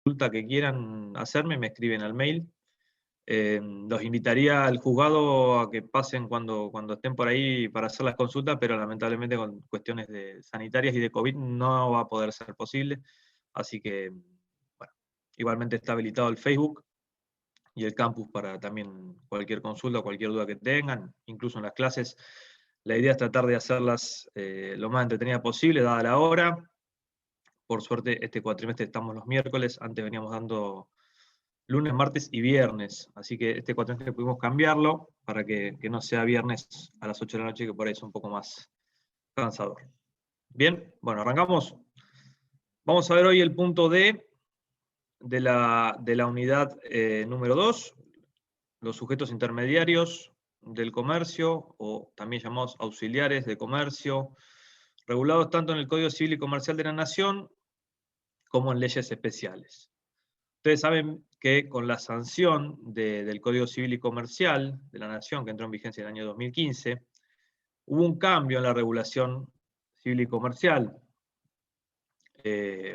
consulta que quieran hacerme, me escriben al mail. Los invitaría al juzgado a que pasen cuando estén por ahí para hacer las consultas, pero lamentablemente con cuestiones sanitarias y de COVID no va a poder ser posible. Así que, bueno, igualmente está habilitado el Facebook y el campus para también cualquier consulta, cualquier duda que tengan, incluso en las clases. La idea es tratar de hacerlas lo más entretenida posible, dada la hora. Por suerte, este cuatrimestre estamos los miércoles, antes veníamos dando lunes, martes y viernes, así que este cuatrimestre pudimos cambiarlo para que no sea viernes a las 8 de la noche, que por ahí es un poco más cansador. Bien, bueno, arrancamos. Vamos a ver hoy el punto D de la unidad número 2, los sujetos intermediarios del comercio, o también llamados auxiliares de comercio, regulados tanto en el Código Civil y Comercial de la Nación como en leyes especiales. Ustedes saben que con la sanción del Código Civil y Comercial de la Nación, que entró en vigencia en el año 2015, hubo un cambio en la regulación civil y comercial.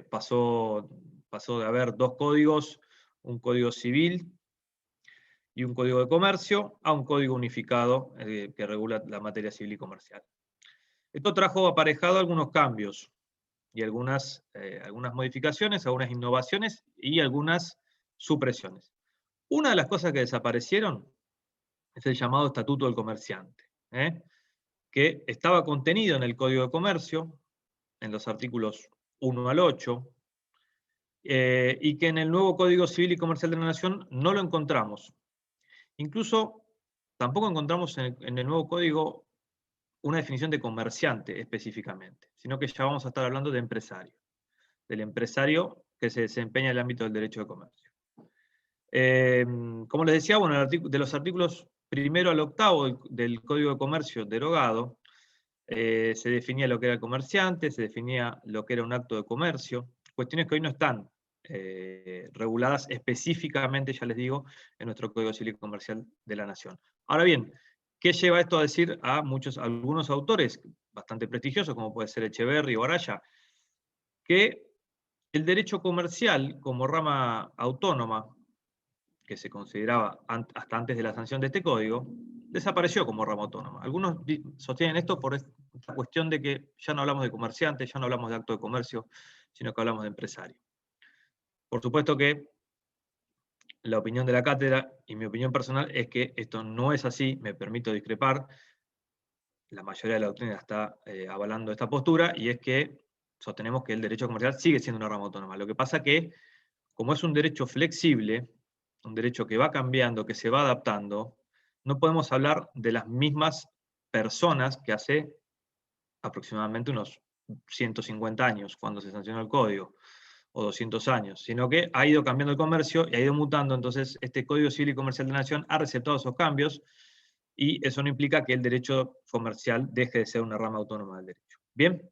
Pasó de haber dos códigos, un código civil y un código de comercio, a un código unificado que regula la materia civil y comercial. Esto trajo aparejado algunos cambios y algunas modificaciones, algunas innovaciones y algunas supresiones. Una de las cosas que desaparecieron es el llamado Estatuto del Comerciante, que estaba contenido en el Código de Comercio, en los artículos 1 al 8, y que en el nuevo Código Civil y Comercial de la Nación no lo encontramos. Incluso tampoco encontramos en el nuevo Código una definición de comerciante específicamente, sino que ya vamos a estar hablando de empresario, del empresario que se desempeña en el ámbito del derecho de comercio. Como les decía, bueno, de los artículos 1 al 8 del Código de Comercio derogado, se definía lo que era el comerciante, se definía lo que era un acto de comercio, cuestiones que hoy no están reguladas específicamente, ya les digo, en nuestro Código Civil y Comercial de la Nación. Ahora bien, ¿qué lleva esto a decir a algunos autores bastante prestigiosos, como puede ser Echeverri o Araya? Que el derecho comercial como rama autónoma, que se consideraba hasta antes de la sanción de este código, desapareció como rama autónoma. Algunos sostienen esto por esta cuestión de que ya no hablamos de comerciante, ya no hablamos de acto de comercio, sino que hablamos de empresario. Por supuesto que la opinión de la cátedra y mi opinión personal es que esto no es así, me permito discrepar. La mayoría de la doctrina está avalando esta postura, y es que sostenemos que el derecho comercial sigue siendo una rama autónoma. Lo que pasa que, como es un derecho flexible, un derecho que va cambiando, que se va adaptando, no podemos hablar de las mismas personas que hace aproximadamente unos 150 años, cuando se sancionó el código, o 200 años, sino que ha ido cambiando el comercio y ha ido mutando. Entonces este Código Civil y Comercial de la Nación ha receptado esos cambios, y eso no implica que el derecho comercial deje de ser una rama autónoma del derecho. Bien,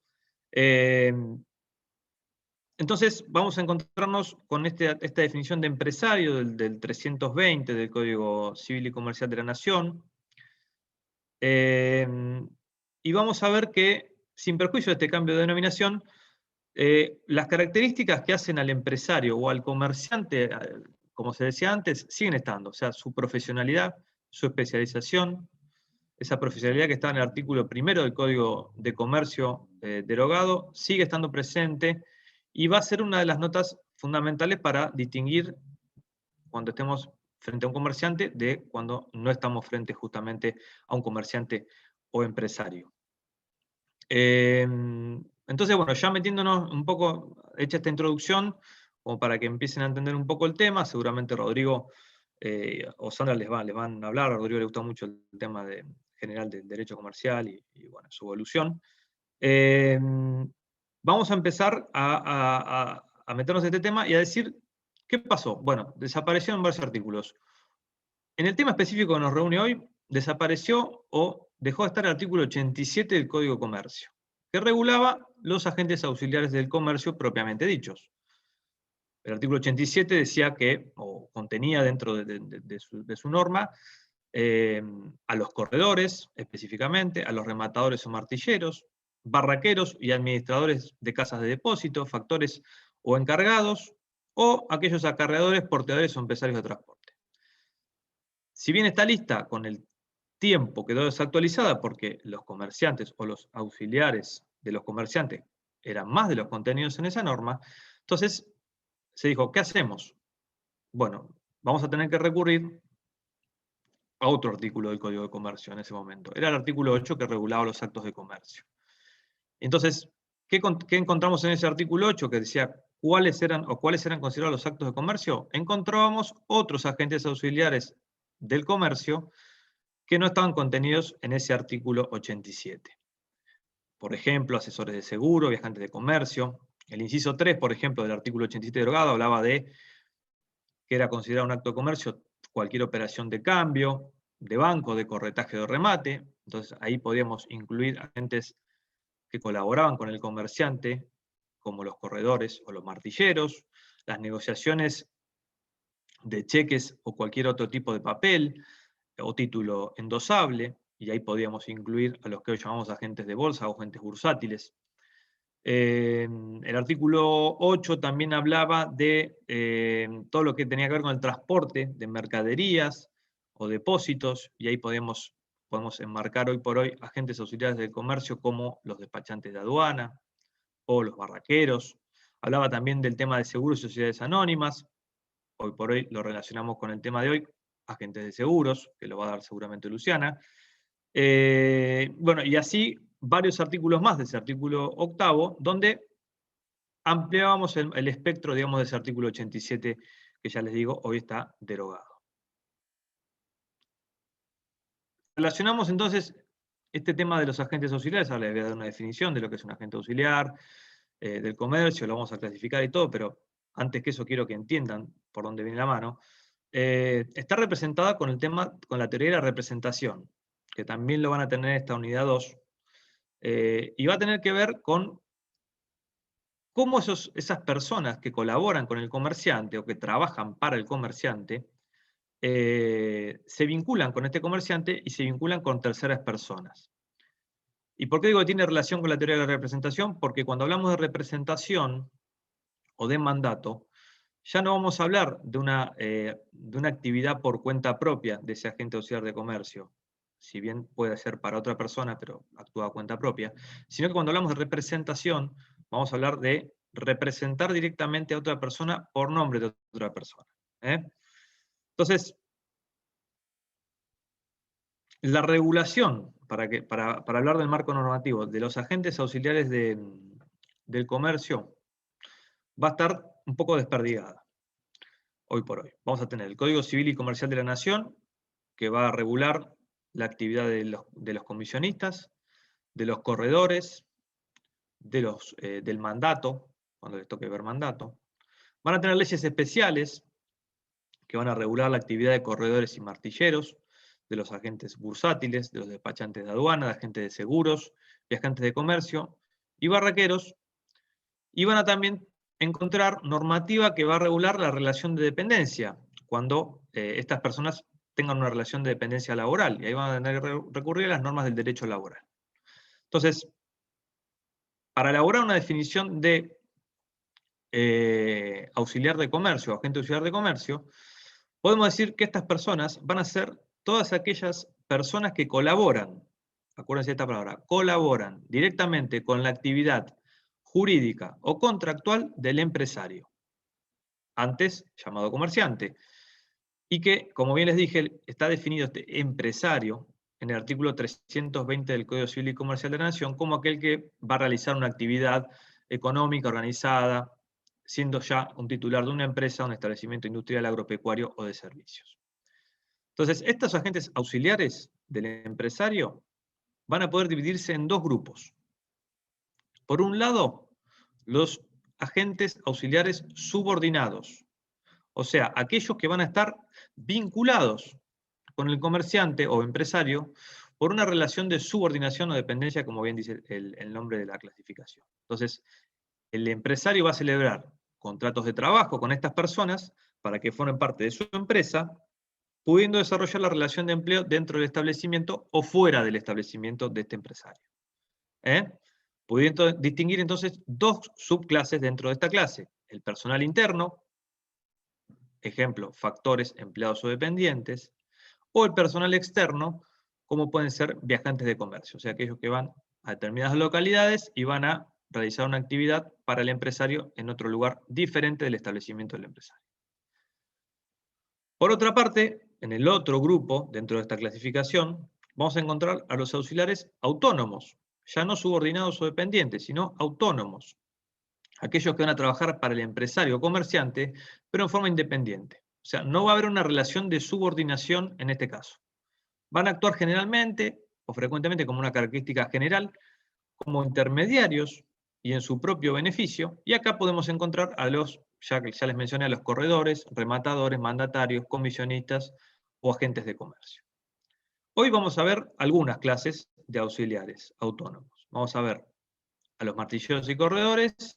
entonces vamos a encontrarnos con esta definición de empresario del 320 del Código Civil y Comercial de la Nación, y vamos a ver que, sin perjuicio de este cambio de denominación, las características que hacen al empresario o al comerciante, como se decía antes, siguen estando. O sea, su profesionalidad, su especialización, esa profesionalidad que está en el artículo 1 del Código de Comercio derogado, sigue estando presente, y va a ser una de las notas fundamentales para distinguir cuando estemos frente a un comerciante de cuando no estamos frente justamente a un comerciante o empresario. Entonces, bueno, ya metiéndonos un poco, hecha esta introducción, como para que empiecen a entender un poco el tema, seguramente Rodrigo o Sandra les van a hablar. A Rodrigo le gusta mucho el tema general del derecho comercial y bueno, su evolución. Vamos a empezar a meternos en este tema y a decir, ¿qué pasó? Bueno, desaparecieron varios artículos. En el tema específico que nos reúne hoy, desapareció o dejó de estar el artículo 87 del Código de Comercio, que regulaba los agentes auxiliares del comercio propiamente dichos. El artículo 87 decía que, o contenía dentro de su norma, a los corredores específicamente, a los rematadores o martilleros, barraqueros y administradores de casas de depósito, factores o encargados, o aquellos acarreadores, porteadores o empresarios de transporte. Si bien esta lista con el tiempo quedó desactualizada porque los comerciantes o los auxiliares de los comerciantes eran más de los contenidos en esa norma, entonces se dijo, ¿qué hacemos? Bueno, vamos a tener que recurrir a otro artículo del Código de Comercio en ese momento. Era el artículo 8 que regulaba los actos de comercio. Entonces, ¿qué encontramos en ese artículo 8 que decía cuáles eran considerados los actos de comercio? Encontrábamos otros agentes auxiliares del comercio que no estaban contenidos en ese artículo 87. Por ejemplo, asesores de seguro, viajantes de comercio. El inciso 3, por ejemplo, del artículo 87 derogado hablaba de que era considerado un acto de comercio cualquier operación de cambio, de banco, de corretaje o de remate. Entonces ahí podíamos incluir agentes que colaboraban con el comerciante, como los corredores o los martilleros, las negociaciones de cheques o cualquier otro tipo de papel o título endosable, y ahí podíamos incluir a los que hoy llamamos agentes de bolsa o agentes bursátiles. El artículo 8 también hablaba de todo lo que tenía que ver con el transporte de mercaderías o depósitos, y ahí podemos enmarcar hoy por hoy agentes auxiliares del comercio como los despachantes de aduana o los barraqueros. Hablaba también del tema de seguros y sociedades anónimas. Hoy por hoy lo relacionamos con el tema de hoy, agentes de seguros, que lo va a dar seguramente Luciana. Bueno, y así varios artículos más de ese artículo 8, donde ampliábamos el espectro, digamos, de ese artículo 87, que ya les digo, hoy está derogado. Relacionamos entonces este tema de los agentes auxiliares. Ahora les voy a dar una definición de lo que es un agente auxiliar del comercio, lo vamos a clasificar y todo, pero antes que eso quiero que entiendan por dónde viene la mano. Está representada con el tema, con la teoría de la representación, que también lo van a tener en esta unidad 2, y va a tener que ver con cómo esas personas que colaboran con el comerciante o que trabajan para el comerciante se vinculan con este comerciante y se vinculan con terceras personas. ¿Y por qué digo que tiene relación con la teoría de la representación? Porque cuando hablamos de representación o de mandato, ya no vamos a hablar de una actividad por cuenta propia de ese agente auxiliar de comercio, si bien puede ser para otra persona, pero actúa a cuenta propia, sino que cuando hablamos de representación, vamos a hablar de representar directamente a otra persona por nombre de otra persona. Entonces, la regulación, para hablar del marco normativo, de los agentes auxiliares del comercio, va a estar un poco desperdigada hoy por hoy. Vamos a tener el Código Civil y Comercial de la Nación, que va a regular la actividad de los comisionistas, de los corredores, del mandato, cuando les toque ver mandato. Van a tener leyes especiales que van a regular la actividad de corredores y martilleros, de los agentes bursátiles, de los despachantes de aduana, de agentes de seguros, viajantes de comercio y barraqueros, y van a también encontrar normativa que va a regular la relación de dependencia, cuando estas personas tengan una relación de dependencia laboral, y ahí van a tener que recurrir a las normas del derecho laboral. Entonces, para elaborar una definición de auxiliar de comercio, agente auxiliar de comercio, podemos decir que estas personas van a ser todas aquellas personas que colaboran, acuérdense de esta palabra, colaboran directamente con la actividad jurídica o contractual del empresario, antes llamado comerciante, y que, como bien les dije, está definido este empresario en el artículo 320 del Código Civil y Comercial de la Nación como aquel que va a realizar una actividad económica organizada, siendo ya un titular de una empresa, un establecimiento industrial, agropecuario o de servicios. Entonces, estos agentes auxiliares del empresario van a poder dividirse en dos grupos. Por un lado, los agentes auxiliares subordinados, o sea, aquellos que van a estar vinculados con el comerciante o empresario por una relación de subordinación o dependencia, como bien dice el nombre de la clasificación. Entonces, el empresario va a celebrar contratos de trabajo con estas personas para que formen parte de su empresa, pudiendo desarrollar la relación de empleo dentro del establecimiento o fuera del establecimiento de este empresario. Pudiendo distinguir entonces dos subclases dentro de esta clase: el personal interno, ejemplo, factores, empleados o dependientes, o el personal externo, como pueden ser viajantes de comercio, o sea, aquellos que van a determinadas localidades y van a realizar una actividad para el empresario en otro lugar diferente del establecimiento del empresario. Por otra parte, en el otro grupo, dentro de esta clasificación, vamos a encontrar a los auxiliares autónomos, ya no subordinados o dependientes, sino autónomos, aquellos que van a trabajar para el empresario o comerciante, pero en forma independiente. O sea, no va a haber una relación de subordinación en este caso. Van a actuar generalmente o frecuentemente como una característica general, como intermediarios y en su propio beneficio, y acá podemos encontrar a los, ya les mencioné, a los corredores, rematadores, mandatarios, comisionistas o agentes de comercio. Hoy vamos a ver algunas clases de auxiliares autónomos. Vamos a ver a los martilleros y corredores,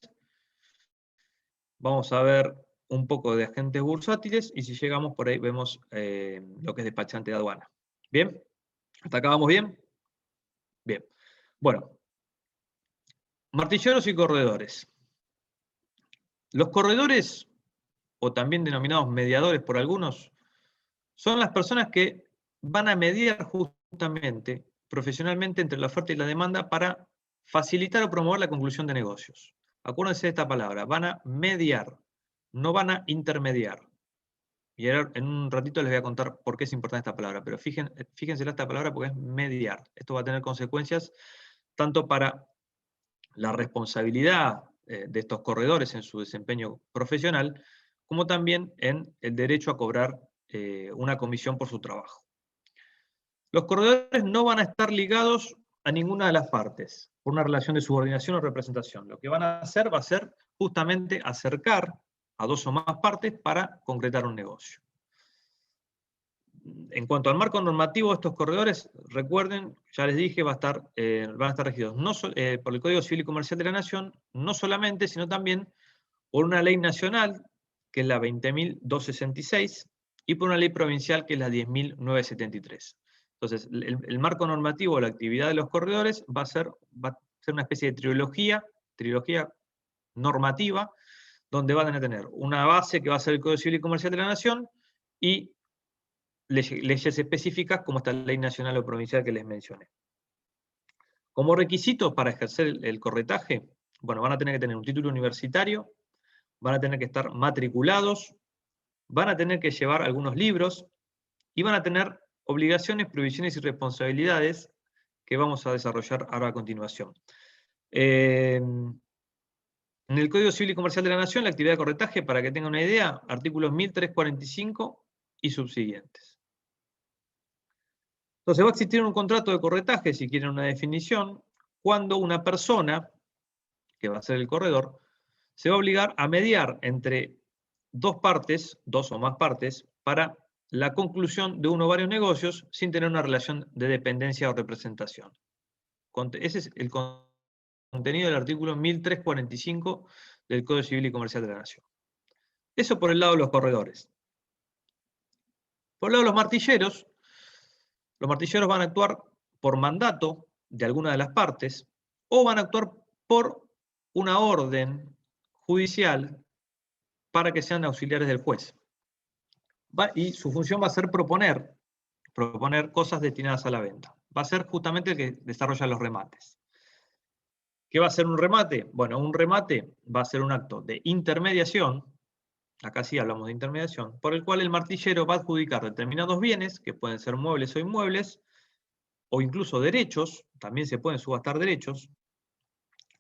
vamos a ver un poco de agentes bursátiles y si llegamos por ahí vemos lo que es despachante de aduana. ¿Bien? ¿Hasta acá vamos bien? Bien. Bueno, martilleros y corredores. Los corredores, o también denominados mediadores por algunos, son las personas que van a mediar justamente, profesionalmente, entre la oferta y la demanda para facilitar o promover la conclusión de negocios. Acuérdense de esta palabra, van a mediar, no van a intermediar. Y ahora, en un ratito les voy a contar por qué es importante esta palabra, pero fíjense en esta palabra porque es mediar. Esto va a tener consecuencias tanto para la responsabilidad de estos corredores en su desempeño profesional, como también en el derecho a cobrar una comisión por su trabajo. Los corredores no van a estar ligados a ninguna de las partes por una relación de subordinación o representación. Lo que van a hacer va a ser justamente acercar a dos o más partes para concretar un negocio. En cuanto al marco normativo de estos corredores, recuerden, ya les dije, van a estar regidos por el Código Civil y Comercial de la Nación, no solamente, sino también por una ley nacional, que es la 20.266, y por una ley provincial, que es la 10.973. Entonces, el marco normativo de la actividad de los corredores va a ser una especie de trilogía normativa, donde van a tener una base que va a ser el Código Civil y Comercial de la Nación, y leyes específicas como esta ley nacional o provincial que les mencioné. Como requisitos para ejercer el corretaje, bueno, van a tener que tener un título universitario, van a tener que estar matriculados, van a tener que llevar algunos libros y van a tener obligaciones, prohibiciones y responsabilidades que vamos a desarrollar ahora a continuación. En el Código Civil y Comercial de la Nación, la actividad de corretaje, para que tengan una idea, artículos 1345 y subsiguientes. Entonces va a existir un contrato de corretaje, si quieren una definición, cuando una persona, que va a ser el corredor, se va a obligar a mediar entre dos o más partes, para la conclusión de uno o varios negocios sin tener una relación de dependencia o representación. Ese es el contenido del artículo 1345 del Código Civil y Comercial de la Nación. Eso por el lado de los corredores. Por el lado de los martilleros van a actuar por mandato de alguna de las partes o van a actuar por una orden judicial para que sean auxiliares del juez. Y su función va a ser proponer cosas destinadas a la venta. Va a ser justamente el que desarrolla los remates. ¿Qué va a ser un remate? Bueno, un remate va a ser un acto de intermediación, acá sí hablamos de intermediación, por el cual el martillero va a adjudicar determinados bienes, que pueden ser muebles o inmuebles, o incluso derechos, también se pueden subastar derechos,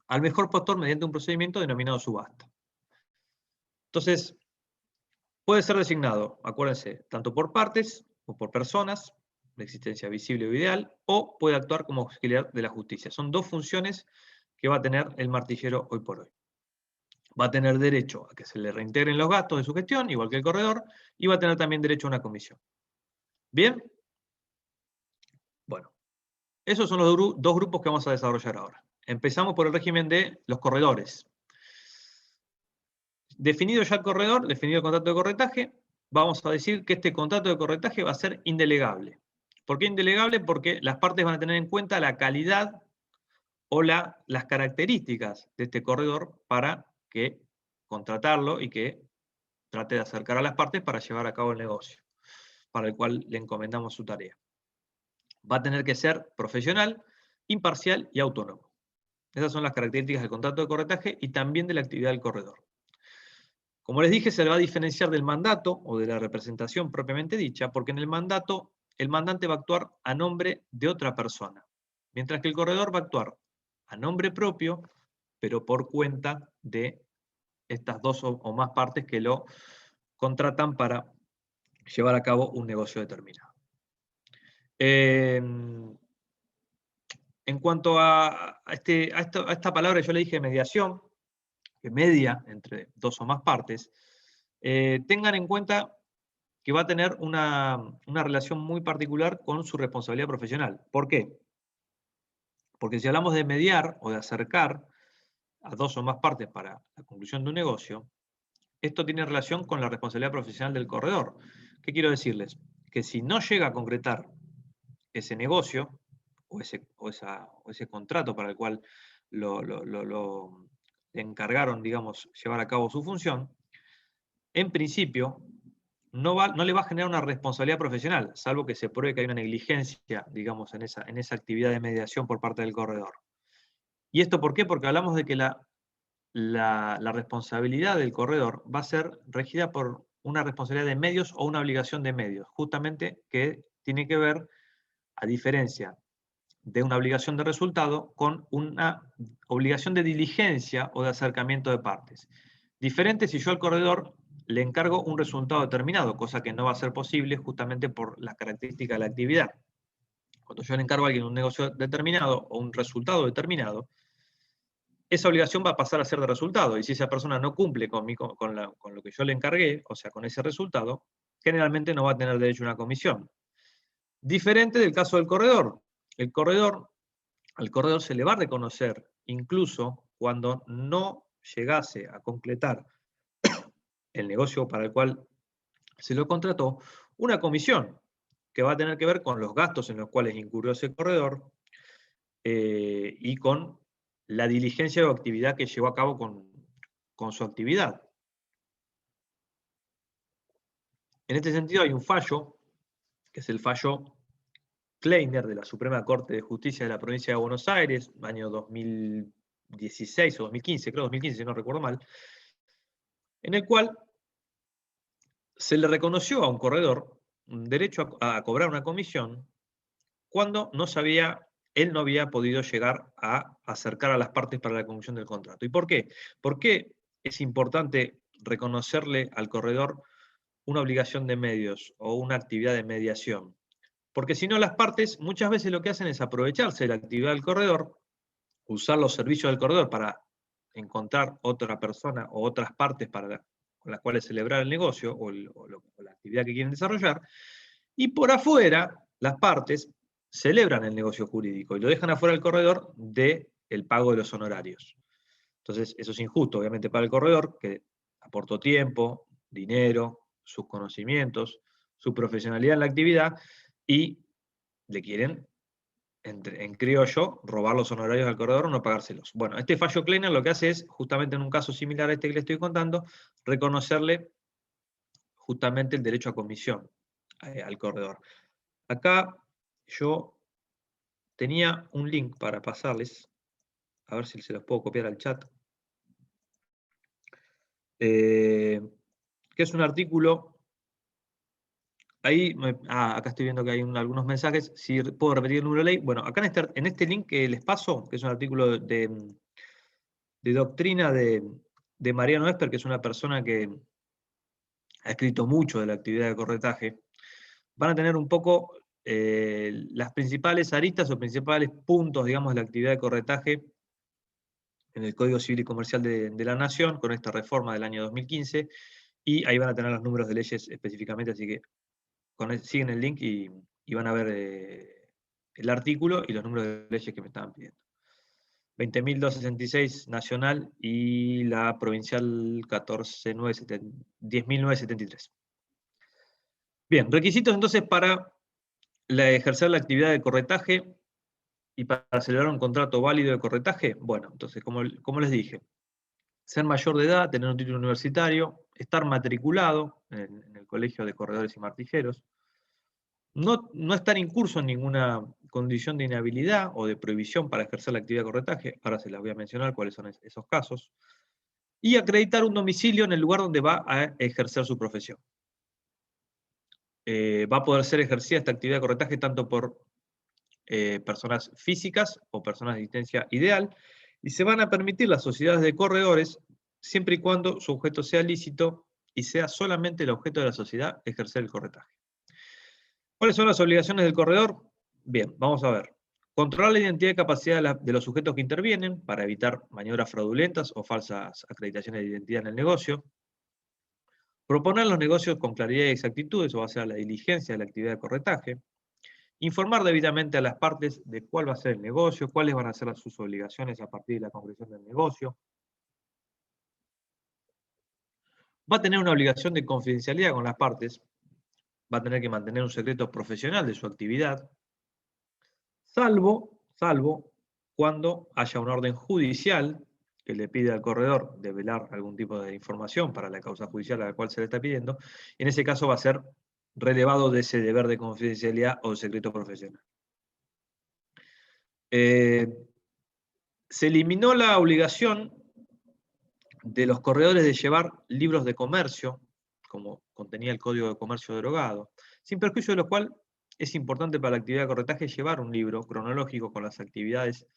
al mejor postor mediante un procedimiento denominado subasta. Entonces, puede ser designado, acuérdense, tanto por partes o por personas, de existencia visible o ideal, o puede actuar como auxiliar de la justicia. Son dos funciones que va a tener el martillero hoy por hoy. Va a tener derecho a que se le reintegren los gastos de su gestión, igual que el corredor, y va a tener también derecho a una comisión. ¿Bien? Bueno, esos son los dos grupos que vamos a desarrollar ahora. Empezamos por el régimen de los corredores. Definido ya el corredor, definido el contrato de corretaje, vamos a decir que este contrato de corretaje va a ser indelegable. ¿Por qué indelegable? Porque las partes van a tener en cuenta la calidad o las características de este corredor para que contratarlo y que trate de acercar a las partes para llevar a cabo el negocio, para el cual le encomendamos su tarea. Va a tener que ser profesional, imparcial y autónomo. Esas son las características del contrato de corretaje y también de la actividad del corredor. Como les dije, se le va a diferenciar del mandato o de la representación propiamente dicha, porque en el mandato el mandante va a actuar a nombre de otra persona, mientras que el corredor va a actuar a nombre propio, pero por cuenta de estas dos o más partes que lo contratan para llevar a cabo un negocio determinado. En cuanto a esta palabra, yo le dije mediación, que media entre dos o más partes, tengan en cuenta que va a tener una relación muy particular con su responsabilidad profesional. ¿Por qué? Porque si hablamos de mediar o de acercar a dos o más partes para la conclusión de un negocio, esto tiene relación con la responsabilidad profesional del corredor. ¿Qué quiero decirles? Que si no llega a concretar ese negocio o ese contrato para el cual le encargaron, digamos, llevar a cabo su función, en principio no le va a generar una responsabilidad profesional, salvo que se pruebe que hay una negligencia, digamos, en esa actividad de mediación por parte del corredor. ¿Y esto por qué? Porque hablamos de que la responsabilidad del corredor va a ser regida por una responsabilidad de medios o una obligación de medios, justamente que tiene que ver, a diferencia de una obligación de resultado, con una obligación de diligencia o de acercamiento de partes. Diferente si yo al corredor le encargo un resultado determinado, cosa que no va a ser posible justamente por las características de la actividad. Cuando yo le encargo a alguien un negocio determinado o un resultado determinado, esa obligación va a pasar a ser de resultado, y si esa persona no cumple con lo que yo le encargué, o sea, con ese resultado, generalmente no va a tener derecho a una comisión. Diferente del caso del corredor. Al corredor se le va a reconocer, incluso cuando no llegase a completar el negocio para el cual se lo contrató, una comisión que va a tener que ver con los gastos en los cuales incurrió ese corredor y con la diligencia o actividad que llevó a cabo con su actividad. En este sentido hay un fallo, que es el fallo Kleiner de la Suprema Corte de Justicia de la Provincia de Buenos Aires, año 2016 o 2015, creo 2015 si no recuerdo mal, en el cual se le reconoció a un corredor un derecho a cobrar una comisión cuando él no había podido llegar a acercar a las partes para la conclusión del contrato. ¿Y por qué? ¿Por qué es importante reconocerle al corredor una obligación de medios o una actividad de mediación? Porque si no, las partes muchas veces lo que hacen es aprovecharse de la actividad del corredor, usar los servicios del corredor para encontrar otra persona o otras partes con las cuales celebrar el negocio o la actividad que quieren desarrollar, y por afuera las partes celebran el negocio jurídico y lo dejan afuera del corredor del pago de los honorarios. Entonces, eso es injusto, obviamente, para el corredor, que aportó tiempo, dinero, sus conocimientos, su profesionalidad en la actividad, y le quieren, en criollo, robar los honorarios al corredor o no pagárselos. Bueno, este fallo Kleiner lo que hace es, justamente en un caso similar a este que le estoy contando, reconocerle justamente el derecho a comisión al corredor. Acá yo tenía un link para pasarles, a ver si se los puedo copiar al chat, que es un artículo. Ahí, acá estoy viendo que hay algunos mensajes. Si puedo repetir el número de ley. Bueno, acá en este link que les paso, que es un artículo de doctrina de Mariano Esper, que es una persona que ha escrito mucho de la actividad de corretaje, van a tener un poco las principales aristas o principales puntos, digamos, de la actividad de corretaje en el Código Civil y Comercial de la Nación, con esta reforma del año 2015, y ahí van a tener los números de leyes específicamente, así que siguen el link y van a ver el artículo y los números de leyes que me estaban pidiendo. 20.266 nacional y la provincial 10.973. Bien, requisitos entonces para ejercer la actividad de corretaje y para celebrar un contrato válido de corretaje. Bueno, entonces, como les dije, ser mayor de edad, tener un título universitario, estar matriculado en el Colegio de Corredores y Martilleros, no estar incurso en ninguna condición de inhabilidad o de prohibición para ejercer la actividad de corretaje, ahora se las voy a mencionar cuáles son esos casos, y acreditar un domicilio en el lugar donde va a ejercer su profesión. Va a poder ser ejercida esta actividad de corretaje tanto por personas físicas o personas de existencia ideal, y se van a permitir las sociedades de corredores siempre y cuando su objeto sea lícito y sea solamente el objeto de la sociedad ejercer el corretaje. ¿Cuáles son las obligaciones del corredor? Bien, vamos a ver. Controlar la identidad y capacidad de los sujetos que intervienen para evitar maniobras fraudulentas o falsas acreditaciones de identidad en el negocio. Proponer los negocios con claridad y exactitud, eso va a ser la diligencia de la actividad de corretaje. Informar debidamente a las partes de cuál va a ser el negocio, cuáles van a ser sus obligaciones a partir de la concreción del negocio. Va a tener una obligación de confidencialidad con las partes, va a tener que mantener un secreto profesional de su actividad, salvo cuando haya una orden judicial que le pide al corredor develar algún tipo de información para la causa judicial a la cual se le está pidiendo, y en ese caso va a ser relevado de ese deber de confidencialidad o de secreto profesional. Se eliminó la obligación de los corredores de llevar libros de comercio, como contenía el Código de Comercio derogado, sin perjuicio de lo cual es importante para la actividad de corretaje llevar un libro cronológico con las actividades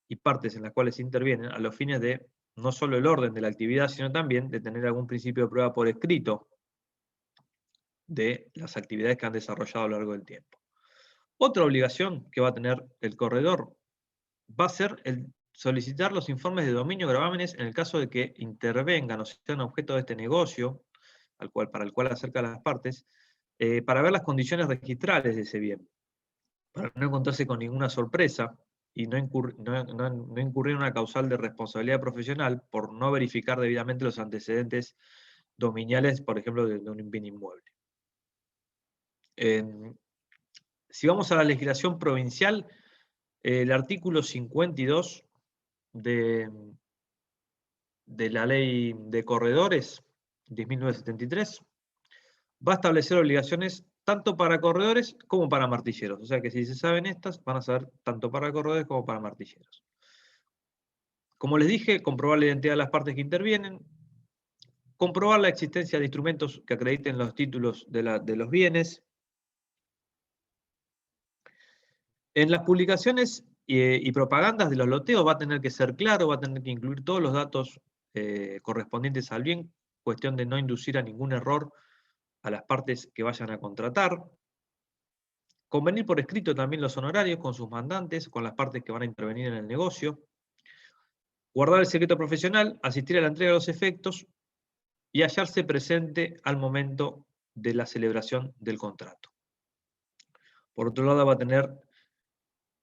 y partes en las cuales intervienen a los fines de no solo el orden de la actividad, sino también de tener algún principio de prueba por escrito de las actividades que han desarrollado a lo largo del tiempo. Otra obligación que va a tener el corredor va a ser el solicitar los informes de dominio gravámenes en el caso de que intervengan o sean objeto de este negocio, para el cual acerca a las partes, para ver las condiciones registrales de ese bien, para no encontrarse con ninguna sorpresa y no incurrir en una causal de responsabilidad profesional por no verificar debidamente los antecedentes dominiales, por ejemplo, de un bien inmueble. Si vamos a la legislación provincial, el artículo 52 de la Ley de Corredores, 10.973, va a establecer obligaciones tanto para corredores como para martilleros. O sea que si se saben estas, van a ser tanto para corredores como para martilleros. Como les dije, comprobar la identidad de las partes que intervienen, comprobar la existencia de instrumentos que acrediten los títulos de los bienes. En las publicaciones y propagandas de los loteos va a tener que ser claro, va a tener que incluir todos los datos correspondientes al bien, cuestión de no inducir a ningún error a las partes que vayan a contratar. Convenir por escrito también los honorarios con sus mandantes, con las partes que van a intervenir en el negocio. Guardar el secreto profesional, asistir a la entrega de los efectos y hallarse presente al momento de la celebración del contrato. Por otro lado, va a tener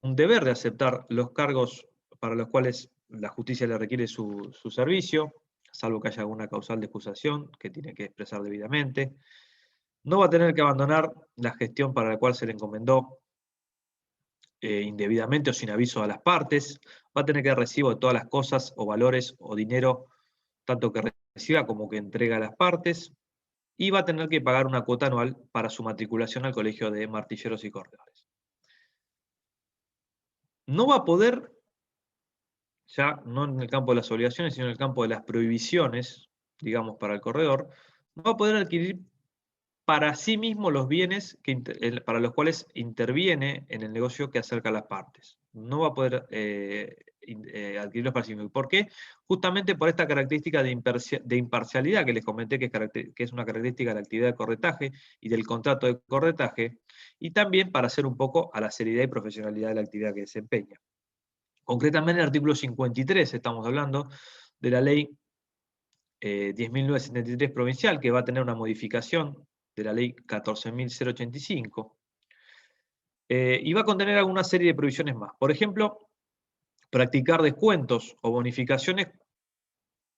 un deber de aceptar los cargos para los cuales la justicia le requiere su servicio, salvo que haya alguna causal de excusación que tiene que expresar debidamente. No va a tener que abandonar la gestión para la cual se le encomendó indebidamente o sin aviso a las partes. Va a tener que dar recibo de todas las cosas o valores o dinero, tanto que reciba como que entrega a las partes. Y va a tener que pagar una cuota anual para su matriculación al Colegio de Martilleros y Corredores. No va a poder, ya no en el campo de las obligaciones, sino en el campo de las prohibiciones, digamos, para el corredor, no va a poder adquirir para sí mismo los bienes para los cuales interviene en el negocio que acerca a las partes. No va a poder adquirirlos para sí mismo. ¿Por qué? Justamente por esta característica de imparcialidad que les comenté, que es una característica de la actividad de corretaje y del contrato de corretaje, y también para hacer un poco a la seriedad y profesionalidad de la actividad que desempeña. Concretamente, en el artículo 53 estamos hablando de la ley 10.973 provincial, que va a tener una modificación de la ley 14.085, y va a contener alguna serie de provisiones más. Por ejemplo, practicar descuentos o bonificaciones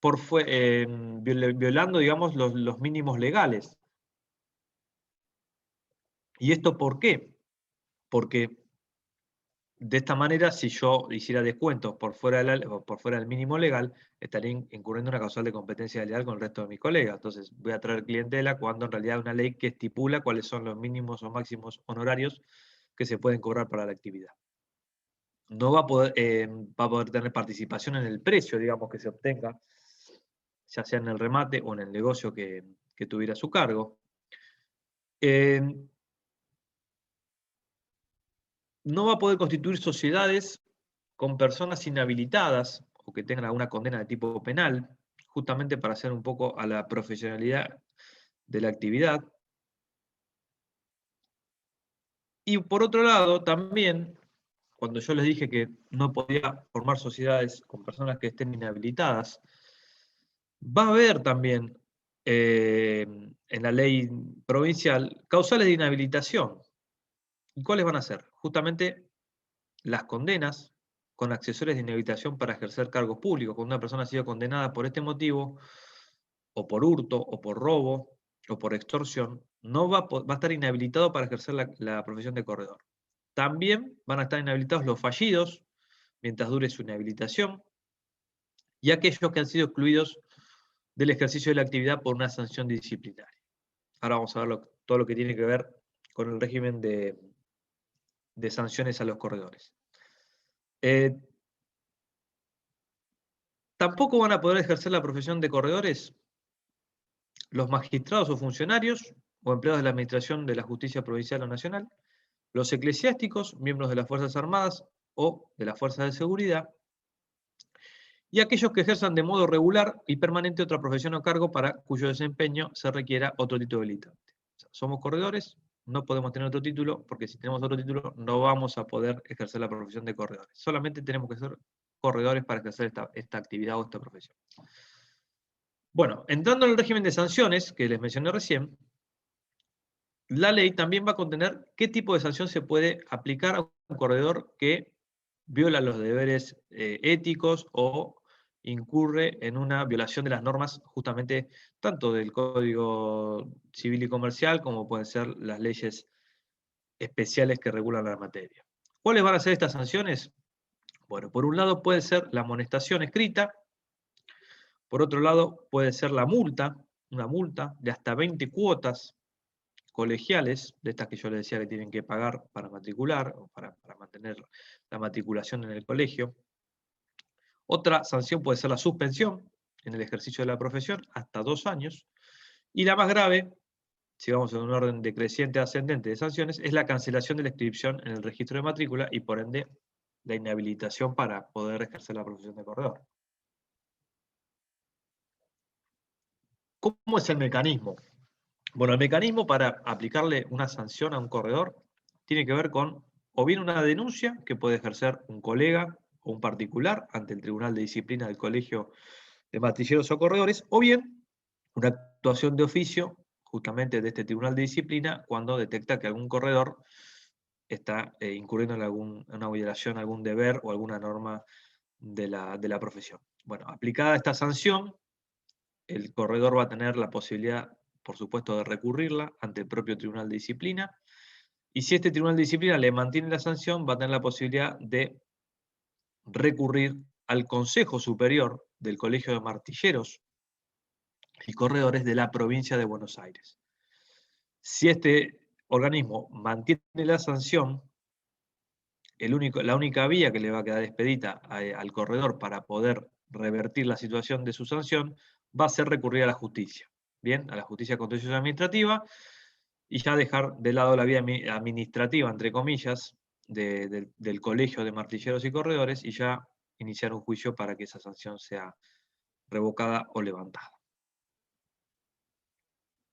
violando, digamos, los mínimos legales. ¿Y esto por qué? Porque De esta manera, si yo hiciera descuentos por fuera, por fuera del mínimo legal, estaría incurriendo en una causal de competencia desleal con el resto de mis colegas. Entonces, voy a traer clientela cuando en realidad hay una ley que estipula cuáles son los mínimos o máximos honorarios que se pueden cobrar para la actividad. No va a poder tener participación en el precio, digamos, que se obtenga, ya sea en el remate o en el negocio que tuviera a su cargo. No va a poder constituir sociedades con personas inhabilitadas o que tengan alguna condena de tipo penal, justamente para hacer un poco a la profesionalidad de la actividad. Y por otro lado, también, cuando yo les dije que no podía formar sociedades con personas que estén inhabilitadas, va a haber también en la ley provincial causales de inhabilitación. ¿Y cuáles van a ser? Justamente las condenas con accesorios de inhabilitación para ejercer cargos públicos. Cuando una persona ha sido condenada por este motivo, o por hurto, o por robo, o por extorsión, no va a estar inhabilitado para ejercer la profesión de corredor. También van a estar inhabilitados los fallidos, mientras dure su inhabilitación, y aquellos que han sido excluidos del ejercicio de la actividad por una sanción disciplinaria. Ahora vamos a ver todo lo que tiene que ver con el régimen de sanciones a los corredores. Tampoco van a poder ejercer la profesión de corredores los magistrados o funcionarios o empleados de la Administración de la Justicia Provincial o Nacional, los eclesiásticos, miembros de las Fuerzas Armadas o de las Fuerzas de Seguridad, y aquellos que ejerzan de modo regular y permanente otra profesión o cargo para cuyo desempeño se requiera otro título habilitante. O sea, somos corredores, no podemos tener otro título, porque si tenemos otro título no vamos a poder ejercer la profesión de corredores. Solamente tenemos que ser corredores para ejercer esta actividad o esta profesión. Bueno, entrando en el régimen de sanciones, que les mencioné recién, la ley también va a contener qué tipo de sanción se puede aplicar a un corredor que viola los deberes éticos o incurre en una violación de las normas justamente tanto del Código Civil y Comercial como pueden ser las leyes especiales que regulan la materia. ¿Cuáles van a ser estas sanciones? Bueno, por un lado puede ser la amonestación escrita, por otro lado puede ser la multa, una multa de hasta 20 cuotas colegiales, de estas que yo les decía que tienen que pagar para matricular o para mantener la matriculación en el colegio. Otra sanción puede ser la suspensión en el ejercicio de la profesión, hasta 2 años. Y la más grave, si vamos en un orden decreciente ascendente de sanciones, es la cancelación de la inscripción en el registro de matrícula y por ende la inhabilitación para poder ejercer la profesión de corredor. ¿Cómo es el mecanismo? Bueno, el mecanismo para aplicarle una sanción a un corredor tiene que ver con o bien una denuncia que puede ejercer un colega o un particular ante el Tribunal de Disciplina del Colegio de Matrilleros o Corredores, o bien una actuación de oficio justamente de este Tribunal de Disciplina cuando detecta que algún corredor está incurriendo en una violación, algún deber o alguna norma de la profesión. Bueno, aplicada esta sanción, el corredor va a tener la posibilidad, por supuesto, de recurrirla ante el propio Tribunal de Disciplina, y si este Tribunal de Disciplina le mantiene la sanción, va a tener la posibilidad de recurrir al Consejo Superior del Colegio de Martilleros y Corredores de la provincia de Buenos Aires. Si este organismo mantiene la sanción, la única vía que le va a quedar expedita al corredor para poder revertir la situación de su sanción va a ser recurrir a la justicia. Bien, a la justicia contenciosa administrativa, y ya dejar de lado la vía administrativa, entre comillas, del Colegio de Martilleros y Corredores, y ya iniciar un juicio para que esa sanción sea revocada o levantada.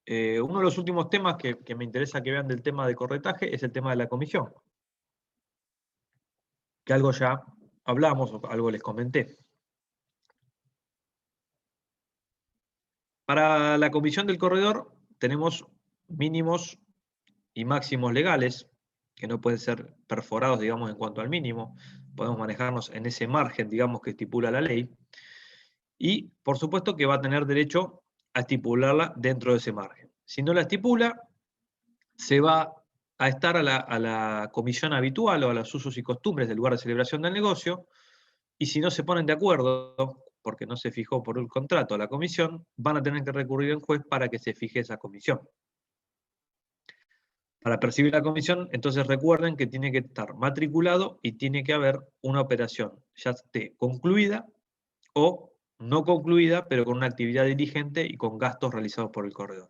Uno de los últimos temas que me interesa que vean del tema de corretaje es el tema de la comisión, que algo ya hablamos o algo les comenté. Para la comisión del corredor tenemos mínimos y máximos legales, que no pueden ser perforados, digamos, en cuanto al mínimo. Podemos manejarnos en ese margen, digamos, que estipula la ley. Y, por supuesto, que va a tener derecho a estipularla dentro de ese margen. Si no la estipula, se va a estar a la comisión habitual o a los usos y costumbres del lugar de celebración del negocio, y si no se ponen de acuerdo, porque no se fijó por el contrato a la comisión, van a tener que recurrir al juez para que se fije esa comisión. Para percibir la comisión, entonces recuerden que tiene que estar matriculado y tiene que haber una operación, ya esté concluida o no concluida, pero con una actividad diligente y con gastos realizados por el corredor.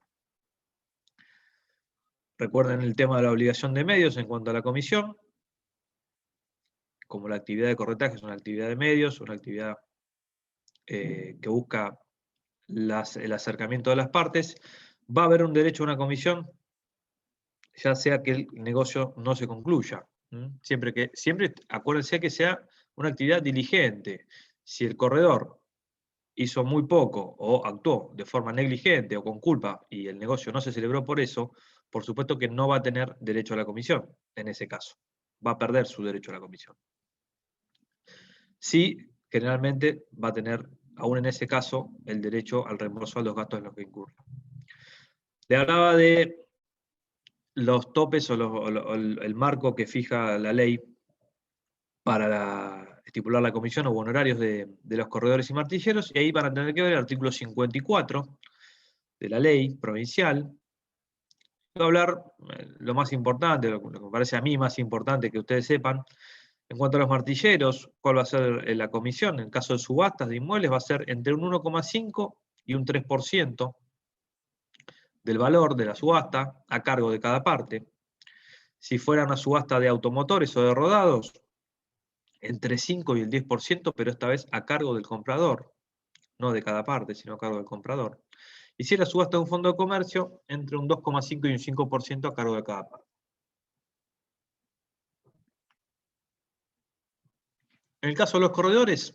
Recuerden el tema de la obligación de medios en cuanto a la comisión. Como la actividad de corretaje es una actividad de medios, una actividad que busca el acercamiento de las partes, va a haber un derecho a una comisión, ya sea que el negocio no se concluya. Siempre acuérdense que sea una actividad diligente. Si el corredor hizo muy poco o actuó de forma negligente o con culpa y el negocio no se celebró por eso, por supuesto que no va a tener derecho a la comisión en ese caso. Va a perder su derecho a la comisión. Sí, generalmente va a tener, aún en ese caso, el derecho al reembolso de los gastos en los que incurra. Le hablaba de los topes o el marco que fija la ley para estipular la comisión o honorarios de los corredores y martilleros, y ahí van a tener que ver el artículo 54 de la ley provincial. Voy a hablar lo más importante, lo que me parece a mí más importante que ustedes sepan. En cuanto a los martilleros, ¿cuál va a ser la comisión? En el caso de subastas de inmuebles va a ser entre un 1,5 y un 3% del valor de la subasta a cargo de cada parte. Si fuera una subasta de automotores o de rodados, entre 5 y el 10%, pero esta vez a cargo del comprador, no de cada parte, sino a cargo del comprador. Y si era subasta de un fondo de comercio, entre un 2,5 y un 5% a cargo de cada parte. En el caso de los corredores,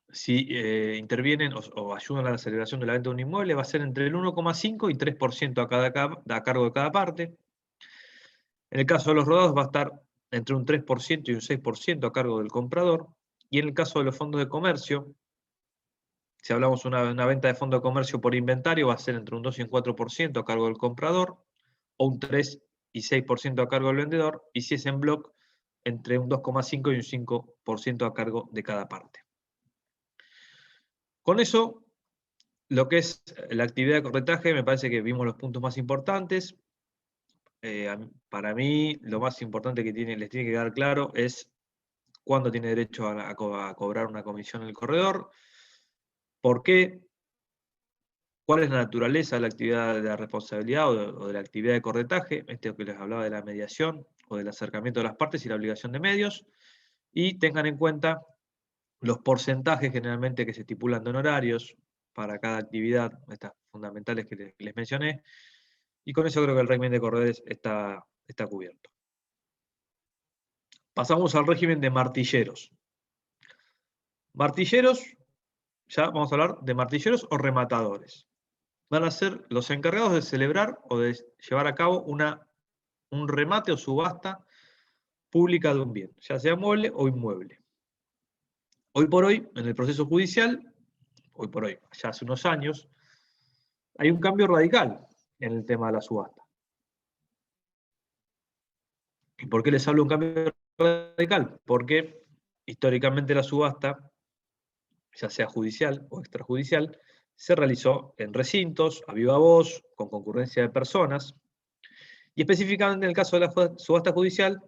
si intervienen o ayudan a la celebración de la venta de un inmueble, va a ser entre el 1,5 y 3% a cargo de cada parte. En el caso de los rodados va a estar entre un 3% y un 6% a cargo del comprador. Y en el caso de los fondos de comercio, si hablamos de una venta de fondo de comercio por inventario, va a ser entre un 2 y un 4% a cargo del comprador, o un 3 y 6% a cargo del vendedor, y si es en block, entre un 2,5 y un 5% a cargo de cada parte. Con eso, lo que es la actividad de corretaje, me parece que vimos los puntos más importantes. Para mí, lo más importante que les tiene que quedar claro es cuándo tiene derecho a cobrar una comisión el corredor, por qué, cuál es la naturaleza de la actividad de la responsabilidad o de la actividad de corretaje, que les hablaba de la mediación o del acercamiento de las partes y la obligación de medios, y tengan en cuenta los porcentajes generalmente que se estipulan de honorarios para cada actividad, estas fundamentales que les mencioné, y con eso creo que el régimen de corredores está cubierto. Pasamos al régimen de martilleros. Martilleros, ya vamos a hablar de martilleros o rematadores. Van a ser los encargados de celebrar o de llevar a cabo un remate o subasta pública de un bien, ya sea mueble o inmueble. Hoy por hoy, en el proceso judicial, ya hace unos años, hay un cambio radical en el tema de la subasta. ¿Y por qué les hablo de un cambio radical? Porque históricamente la subasta, ya sea judicial o extrajudicial, se realizó en recintos, a viva voz, con concurrencia de personas, y específicamente en el caso de la subasta judicial,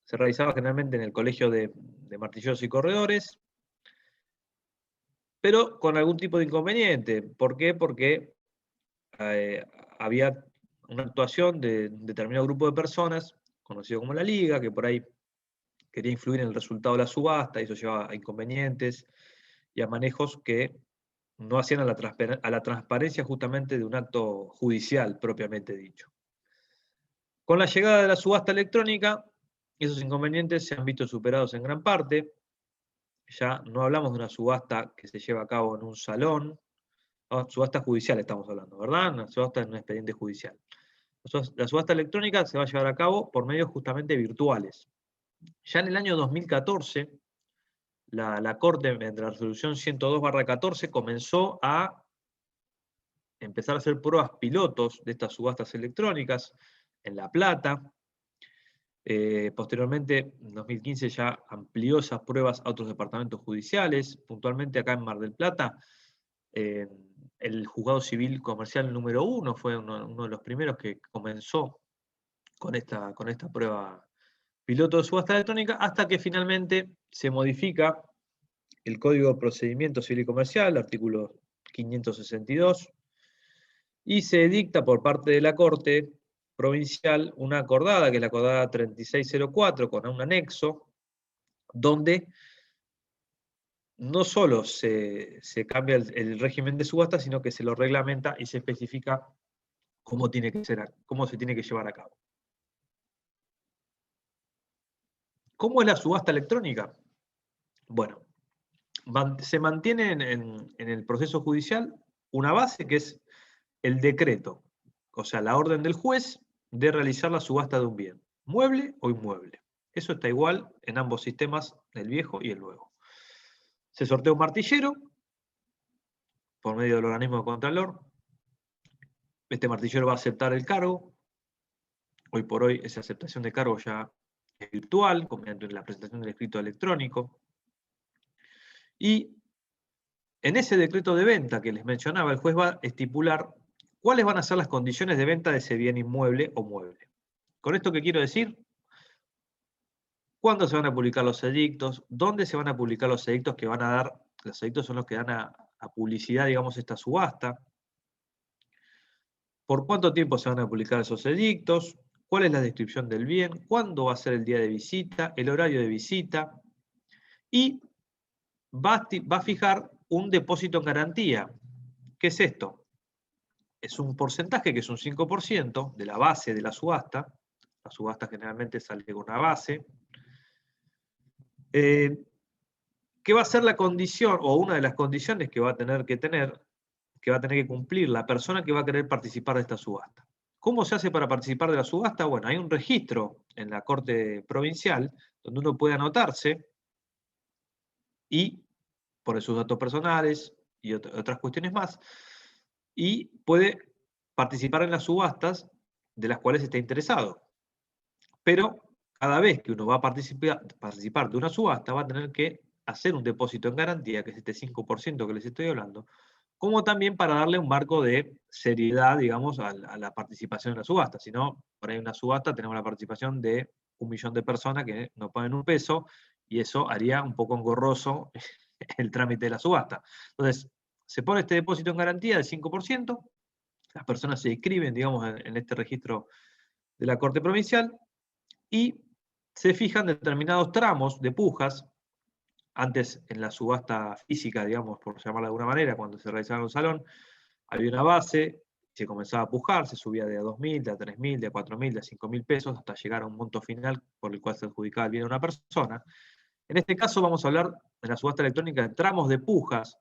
se realizaba generalmente en el colegio de martilleros y corredores, pero con algún tipo de inconveniente. ¿Por qué? Porque había una actuación de un determinado grupo de personas, conocido como la Liga, que por ahí quería influir en el resultado de la subasta, y eso llevaba a inconvenientes y a manejos que no hacían a la transparencia justamente de un acto judicial propiamente dicho. Con la llegada de la subasta electrónica, esos inconvenientes se han visto superados en gran parte. Ya no hablamos de una subasta que se lleva a cabo en un salón, no, subasta judicial estamos hablando, ¿verdad? Una subasta en un expediente judicial. La subasta electrónica se va a llevar a cabo por medios justamente virtuales. Ya en el año 2014, la Corte, mediante la resolución 102/14, comenzó a empezar a hacer pruebas pilotos de estas subastas electrónicas en La Plata, Posteriormente, en 2015 ya amplió esas pruebas a otros departamentos judiciales, puntualmente acá en Mar del Plata. El juzgado civil comercial número 1 fue uno de los primeros que comenzó con esta prueba piloto de subasta electrónica, hasta que finalmente se modifica el Código de Procedimiento Civil y Comercial, el artículo 562, y se dicta por parte de la Corte Provincial una acordada, que es la acordada 3604, con un anexo, donde no solo se cambia el régimen de subasta, sino que se lo reglamenta y se especifica cómo tiene que ser, cómo se tiene que llevar a cabo. ¿Cómo es la subasta electrónica? Bueno, se mantiene en el proceso judicial una base que es el decreto, o sea, la orden del juez de realizar la subasta de un bien, mueble o inmueble. Eso está igual en ambos sistemas, el viejo y el nuevo. Se sortea un martillero por medio del organismo de contralor. Este martillero va a aceptar el cargo. Hoy por hoy esa aceptación de cargo ya es virtual, mediante la presentación del escrito electrónico. Y en ese decreto de venta que les mencionaba, el juez va a estipular cuáles van a ser las condiciones de venta de ese bien inmueble o mueble. ¿Con esto qué quiero decir? ¿Cuándo se van a publicar los edictos? ¿Dónde se van a publicar los edictos que van a dar? Los edictos son los que dan a publicidad, digamos, esta subasta. ¿Por cuánto tiempo se van a publicar esos edictos? ¿Cuál es la descripción del bien? ¿Cuándo va a ser el día de visita? ¿El horario de visita? Y va a fijar un depósito en garantía. ¿Qué es esto? Es un porcentaje que es un 5% de la base de la subasta. La subasta generalmente sale con una base. ¿Qué va a ser la condición, o una de las condiciones que va a tener que cumplir la persona que va a querer participar de esta subasta? ¿Cómo se hace para participar de la subasta? Bueno, hay un registro en la Corte Provincial donde uno puede anotarse y poner sus datos personales y otras cuestiones más, y puede participar en las subastas de las cuales está interesado. Pero cada vez que uno va a participar de una subasta, va a tener que hacer un depósito en garantía, que es este 5% que les estoy hablando, como también para darle un marco de seriedad, digamos, a la participación en la subasta. Si no, por ahí en una subasta tenemos la participación de 1 millón de personas que no ponen un peso, y eso haría un poco engorroso el trámite de la subasta. Entonces, se pone este depósito en garantía del 5%, las personas se inscriben, digamos, en este registro de la Corte Provincial, y se fijan determinados tramos de pujas. Antes, en la subasta física, digamos, por llamarla de alguna manera, cuando se realizaba en un salón, había una base, se comenzaba a pujar, se subía de a 2.000, de a 3.000, de a 4.000, de a 5.000 pesos, hasta llegar a un monto final por el cual se adjudicaba el bien a una persona. En este caso vamos a hablar en la subasta electrónica de tramos de pujas,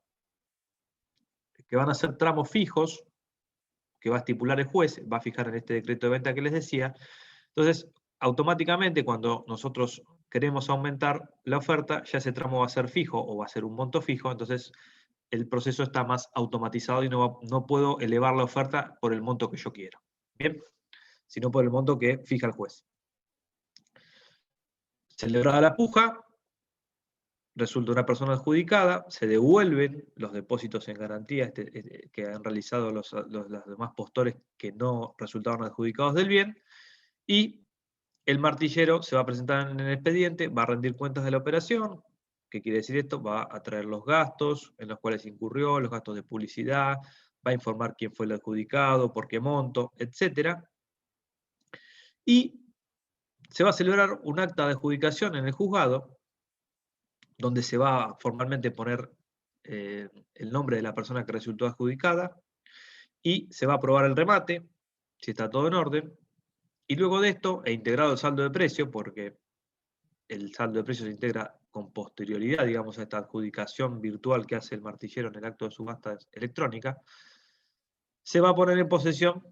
que van a ser tramos fijos, que va a estipular el juez, va a fijar en este decreto de venta que les decía. Entonces, automáticamente cuando nosotros queremos aumentar la oferta, ya ese tramo va a ser fijo o va a ser un monto fijo, entonces el proceso está más automatizado y no puedo elevar la oferta por el monto que yo quiero, ¿bien? Sino por el monto que fija el juez. Celebrada la puja, resulta una persona adjudicada, se devuelven los depósitos en garantía que han realizado los demás postores que no resultaron adjudicados del bien, y el martillero se va a presentar en el expediente, va a rendir cuentas de la operación. ¿Qué quiere decir esto? Va a traer los gastos en los cuales incurrió, los gastos de publicidad, va a informar quién fue el adjudicado, por qué monto, etc. Y se va a celebrar un acta de adjudicación en el juzgado, donde se va a formalmente poner el nombre de la persona que resultó adjudicada, y se va a aprobar el remate, si está todo en orden. Y luego de esto, e integrado el saldo de precio, porque el saldo de precio se integra con posterioridad, digamos, a esta adjudicación virtual que hace el martillero en el acto de subasta electrónica, se va a poner en posesión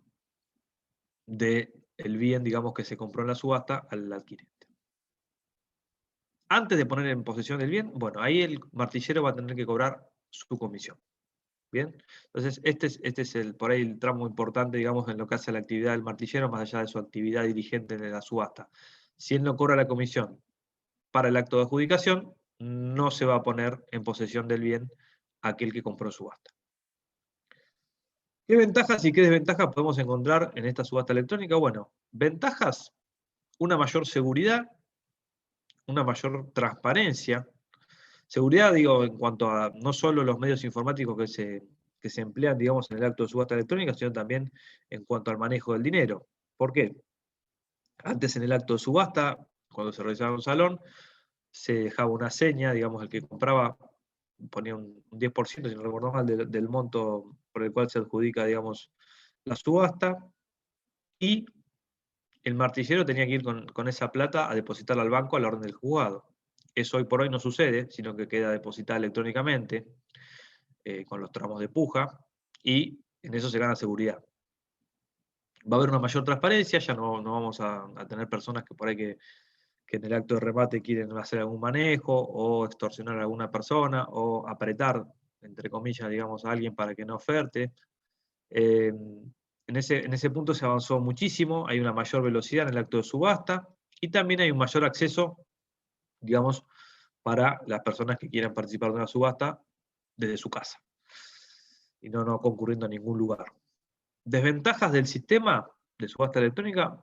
del bien, digamos, que se compró en la subasta al adquirente. Antes de poner en posesión del bien, bueno, ahí el martillero va a tener que cobrar su comisión. ¿Bien? Entonces, este es por ahí el tramo importante, digamos, en lo que hace a la actividad del martillero, más allá de su actividad dirigente en la subasta. Si él no cobra la comisión para el acto de adjudicación, no se va a poner en posesión del bien aquel que compró en subasta. ¿Qué ventajas y qué desventajas podemos encontrar en esta subasta electrónica? Bueno, ventajas, una mayor seguridad, una mayor transparencia. Seguridad, digo, en cuanto a no solo los medios informáticos que se emplean, digamos, en el acto de subasta electrónica, sino también en cuanto al manejo del dinero. ¿Por qué? Antes en el acto de subasta, cuando se realizaba un salón, se dejaba una seña, digamos, el que compraba ponía un 10%, si no recuerdo mal, del monto por el cual se adjudica, digamos, la subasta, y el martillero tenía que ir con esa plata a depositarla al banco a la orden del juzgado. Eso hoy por hoy no sucede, sino que queda depositada electrónicamente, con los tramos de puja, y en eso se gana seguridad. Va a haber una mayor transparencia, ya no vamos a tener personas que por ahí que en el acto de remate quieren hacer algún manejo, o extorsionar a alguna persona, o apretar, entre comillas, digamos, a alguien para que no oferte. En ese punto se avanzó muchísimo, hay una mayor velocidad en el acto de subasta, y también hay un mayor acceso, digamos, para las personas que quieran participar de una subasta desde su casa, y no concurriendo a ningún lugar. Desventajas del sistema de subasta electrónica,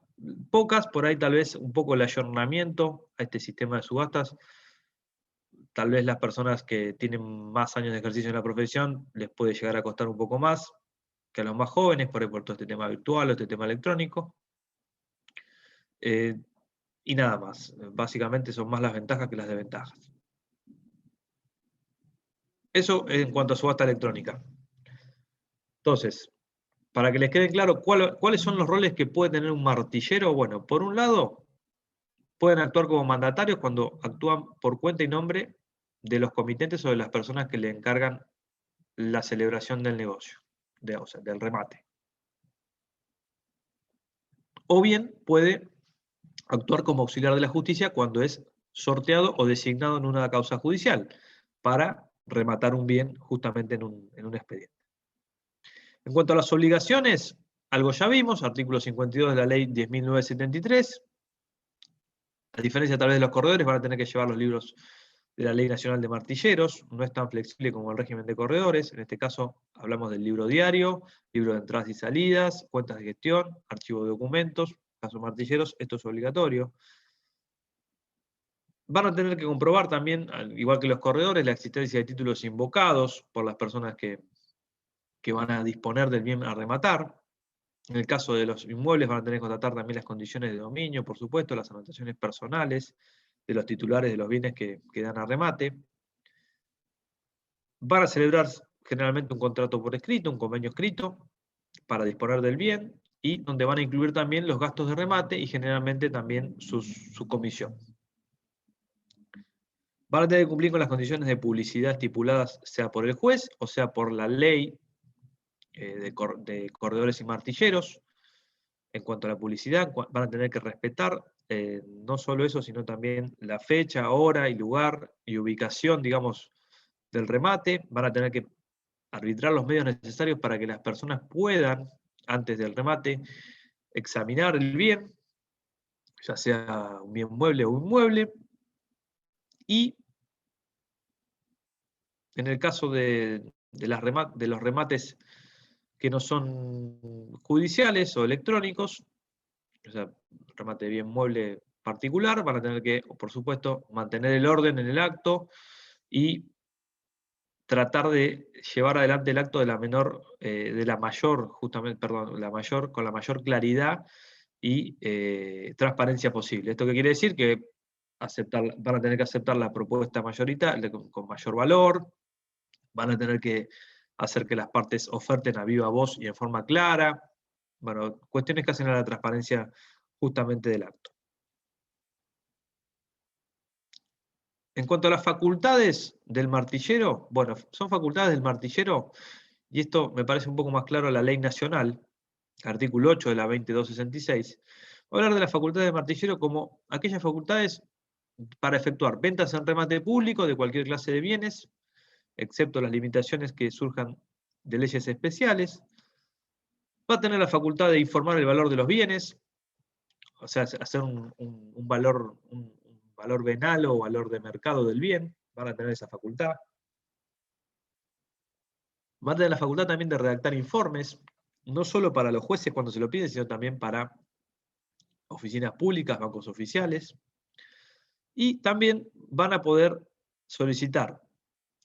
pocas, por ahí tal vez un poco el ayornamiento a este sistema de subastas. Tal vez las personas que tienen más años de ejercicio en la profesión les puede llegar a costar un poco más que a los más jóvenes, por todo este tema virtual o este tema electrónico. Y nada más. Básicamente son más las ventajas que las desventajas. Eso en cuanto a subasta electrónica. Entonces, para que les quede claro cuáles son los roles que puede tener un martillero, bueno, por un lado, pueden actuar como mandatarios cuando actúan por cuenta y nombre de los comitentes o de las personas que le encargan la celebración del negocio, o sea, del remate. O bien puede actuar como auxiliar de la justicia cuando es sorteado o designado en una causa judicial para rematar un bien justamente en un expediente. En cuanto a las obligaciones, algo ya vimos, artículo 52 de la ley 10.973. A diferencia tal vez de los corredores, van a tener que llevar los libros de la Ley Nacional de Martilleros, no es tan flexible como el régimen de corredores. En este caso hablamos del libro diario, libro de entradas y salidas, cuentas de gestión, archivo de documentos. En caso de martilleros, esto es obligatorio. Van a tener que comprobar también, igual que los corredores, la existencia de títulos invocados por las personas que van a disponer del bien a rematar. En el caso de los inmuebles van a tener que contratar también las condiciones de dominio, por supuesto, las anotaciones personales de los titulares de los bienes que dan a remate. Van a celebrar generalmente un contrato por escrito, un convenio escrito, para disponer del bien, y donde van a incluir también los gastos de remate y generalmente también su comisión. Van a tener que cumplir con las condiciones de publicidad estipuladas, sea por el juez o sea por la ley de corredores y martilleros. En cuanto a la publicidad, van a tener que respetar no solo eso, sino también la fecha, hora y lugar y ubicación, digamos, del remate. Van a tener que arbitrar los medios necesarios para que las personas puedan, antes del remate, examinar el bien, ya sea un bien mueble o inmueble. Y en el caso de los remates que no son judiciales o electrónicos, o sea, remate de bien mueble particular, van a tener que, por supuesto, mantener el orden en el acto y tratar de llevar adelante el acto con la mayor claridad y transparencia posible. ¿Esto qué quiere decir? Que van a tener que aceptar la propuesta mayoritaria con mayor valor, van a tener que hacer que las partes oferten a viva voz y en forma clara. Bueno, cuestiones que hacen a la transparencia justamente del acto. En cuanto a las facultades del martillero, bueno, son facultades del martillero, y esto me parece un poco más claro la ley nacional, artículo 8 de la 2266. Voy a hablar de las facultades del martillero como aquellas facultades para efectuar ventas en remate público de cualquier clase de bienes, excepto las limitaciones que surjan de leyes especiales. Va a tener la facultad de informar el valor de los bienes, o sea, hacer un valor venal o valor de mercado del bien, van a tener esa facultad. Van a tener la facultad también de redactar informes, no solo para los jueces cuando se lo piden, sino también para oficinas públicas, bancos oficiales. Y también van a poder solicitar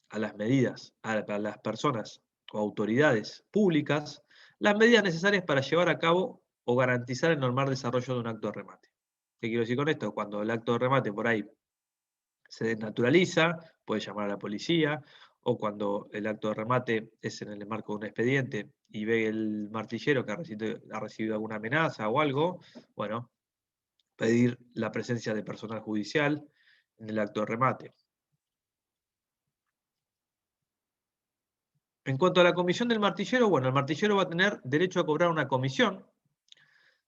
a las medidas, a las personas o autoridades públicas, las medidas necesarias para llevar a cabo o garantizar el normal desarrollo de un acto de remate. ¿Qué quiero decir con esto? Cuando el acto de remate por ahí se desnaturaliza, puede llamar a la policía, o cuando el acto de remate es en el marco de un expediente y ve el martillero que ha recibido alguna amenaza o algo, bueno, pedir la presencia de personal judicial en el acto de remate. En cuanto a la comisión del martillero, bueno, el martillero va a tener derecho a cobrar una comisión,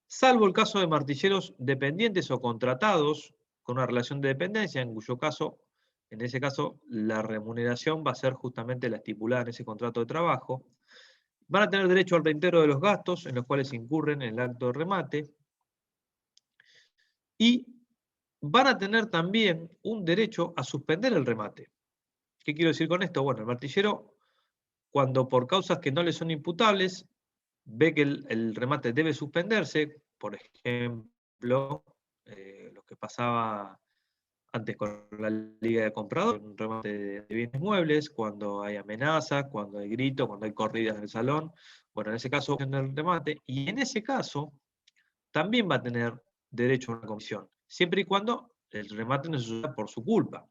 salvo el caso de martilleros dependientes o contratados con una relación de dependencia, en cuyo caso, en ese caso, la remuneración va a ser justamente la estipulada en ese contrato de trabajo. Van a tener derecho al reintegro de los gastos en los cuales incurren en el acto de remate. Y van a tener también un derecho a suspender el remate. ¿Qué quiero decir con esto? Bueno, el martillero, cuando por causas que no le son imputables, ve que el remate debe suspenderse, por ejemplo, lo que pasaba antes con la Liga de Compradores, un remate de bienes muebles, cuando hay amenazas, cuando hay gritos, cuando hay corridas en el salón. Bueno, en ese caso, el remate, y en ese caso también va a tener derecho a una comisión, siempre y cuando el remate no se suceda por su culpa.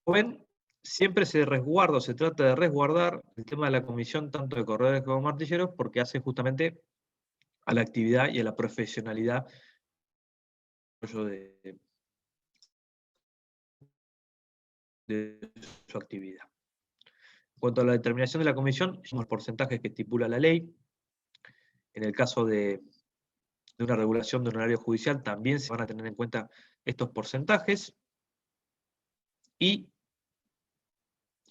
Como ven, siempre se resguarda o se trata de resguardar el tema de la comisión tanto de corredores como martilleros porque hace justamente a la actividad y a la profesionalidad de su actividad. En cuanto a la determinación de la comisión, son los porcentajes que estipula la ley. En el caso de una regulación de un horario judicial también se van a tener en cuenta estos porcentajes. Y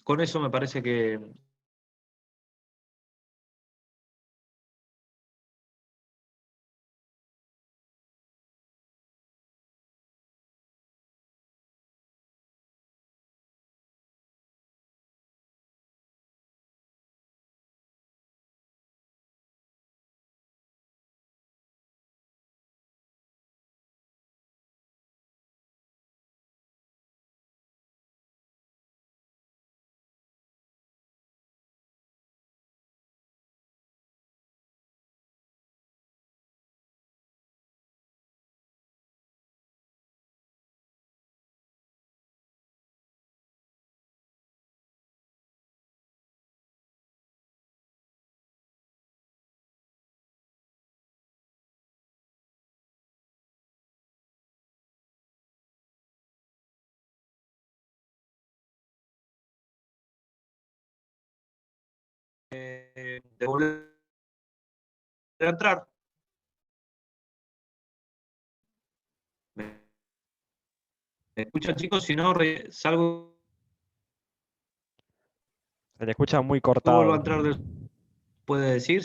con eso me parece que de volver a entrar. ¿Me escuchan, chicos? Si no, salgo Se te escucha muy y vuelvo a cortado. entrar. ¿Puede decir?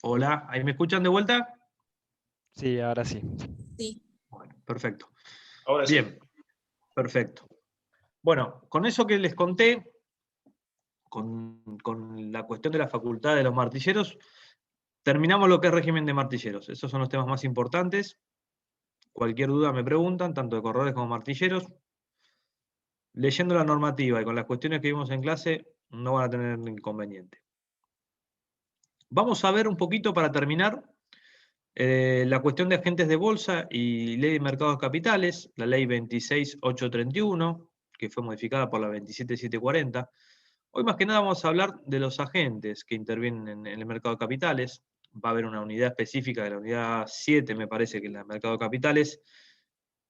Hola, ¿ahí me escuchan de vuelta? Sí, ahora sí. Sí. Bueno, perfecto. Ahora sí. Bien, perfecto. Bueno, con eso que les conté, con la cuestión de la facultad de los martilleros, terminamos lo que es régimen de martilleros. Esos son los temas más importantes. Cualquier duda me preguntan, tanto de corredores como martilleros. Leyendo la normativa y con las cuestiones que vimos en clase, no van a tener inconveniente. Vamos a ver un poquito para terminar la cuestión de agentes de bolsa y ley de mercados de capitales, la ley 26831, que fue modificada por la 27740. Hoy más que nada vamos a hablar de los agentes que intervienen en el mercado de capitales. Va a haber una unidad específica de la unidad 7, me parece, que es la de mercado de capitales.